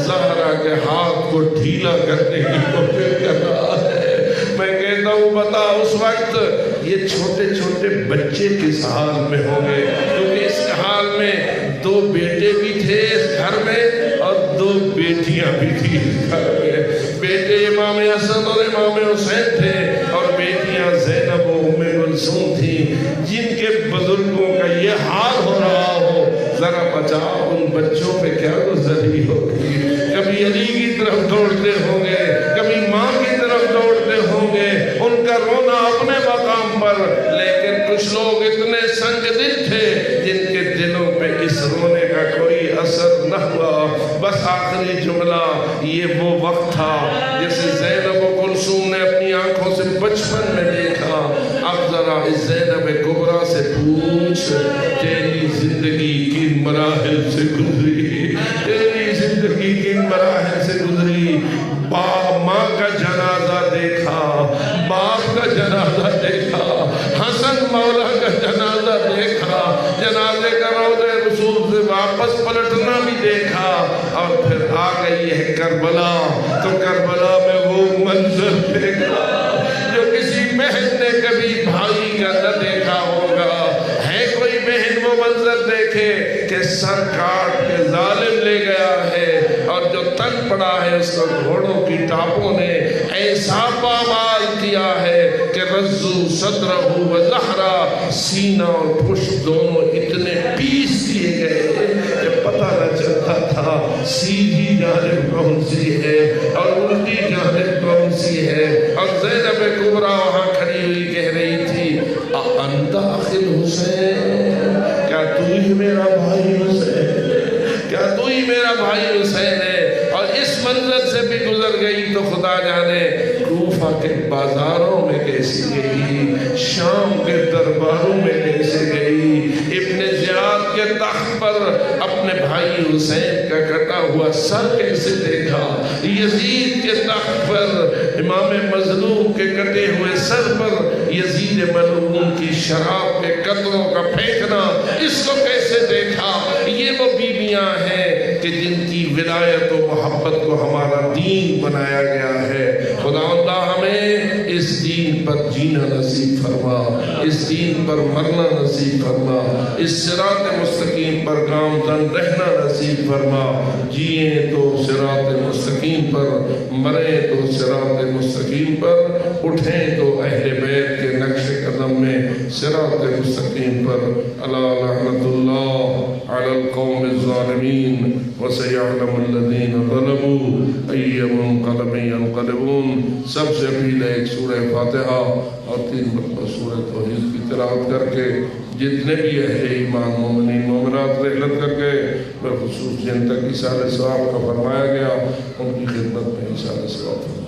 زہرا کے ہاتھ کو ڈھیلا کرنے کی کوشش کر رہا ہے۔ میں کہتا ہوں بتا اس وقت یہ چھوٹے چھوٹے بچے کس حال میں ہوں گے، کیونکہ اس حال میں دو بیٹے بھی تھے اس گھر میں اور دو بیٹیاں بھی تھی اس گھر میں۔ بیٹے امام حسن اور امام حسین تھے اور بیٹیاں زینب و ام کلثوم تھیں، جن کے بزرگوں کا یہ حال ہو رہا ہو، ذرا بچا ان بچوں پہ کیا گزری ہوگی۔ کبھی علی کی طرف دوڑتے ہوں گے، کبھی ماں کی طرف دوڑتے ہوں گے، ان کا رونا اپنے مقام پر، لیکن کچھ لوگ اتنے سنگ دل تھے جن کے دلوں پہ اس رونے کا کوئی اثر نہ ہوا۔ بس آخری جملہ یہ وہ وقت تھا جسے زینب و کلثوم نے اپنی آنکھوں سے بچپن میں دیکھا۔ اب ذرا اس زینب کبریٰ سے پوچھ تیری زندگی کن مراحل سے گزری، تیری زندگی کن مراحل سے گزری۔ ماں کا جنازہ دیکھا، باپ کا جنازہ دیکھا، حسن مولا کا جنازہ دیکھا، جنازے کا روضہ رسول سے واپس پلٹنا بھی دیکھا، اور پھر آ گئی ہے کربلا۔ تو کربلا میں وہ منظر دیکھا جو کسی بہن نے کبھی بھائی کا نہ دیکھا ہوگا۔ ہے کوئی بہن وہ منظر دیکھے کہ سر کاٹ کے ظالم لے گیا ہے اور جو تن پڑا ہے اس کو گھوڑوں کی ٹاپوں نے ایسا پامال کیا ہے کہ رزو صدرہ و زہرا، سینہ اور پشت دونوں اتنے پیس دیے گئے کہ پتہ نہ چلتا تھا سیدھی جانب کون سی ہے اور الٹی جانب کون سی ہے۔ اور زینب کبریٰ وہاں کھڑی ہوئی کہہ رہی تھی انت اخی حسین، کیا تو ہی میرا بھائی حسین، کیا تو ہی میرا بھائی حسین ہے؟ اور اس منظر سے بھی گزر گئی تو خدا جانے کوفہ کے بازاروں میں کیسے گئی، شام کے درباروں میں کیسے گئی، ابن زیاد کے تخت پر اپنے بھائی حسین کا کٹا ہوا سر کیسے دیکھا، یزید کے تخت پر امام مظلوم کے کٹے ہوئے سر پر یزید ملعون کی شراب کے قطروں کا پھینکنا، اس کو کیسے دیکھا۔ یہ وہ بیویاں ہیں کہ جن کی ولایت و محبت کو ہمارا دین بنایا گیا ہے۔ خداوندہ ہمیں اس دین پر جینا نصیب فرما، اس دین پر مرنا نصیب فرما، اس صراط مستقیم پر گامزن رہنا نصیب فرما۔ جئیں تو صراط مستقیم پر، مریں تو صراط مستقیم پر، اٹھیں تو اہل بیت کے نقش قدم میں مستقیم پر الا لعنت اللہ علی القوم الظالمین وسیعلم الذین ظلموا ای منقلب ینقلبون۔ سب سے اپیل ہے ایک سورہ فاتحہ اور 3 مرتبہ سورہ توحید کی تلاوت کر کے جتنے بھی اہل ایمان مومنین مومنات رحلت کر گئے بالخصوص جن تک ایصال ثواب کا فرمایا گیا ان کی خدمت میں ایصال ثواب فرمایا۔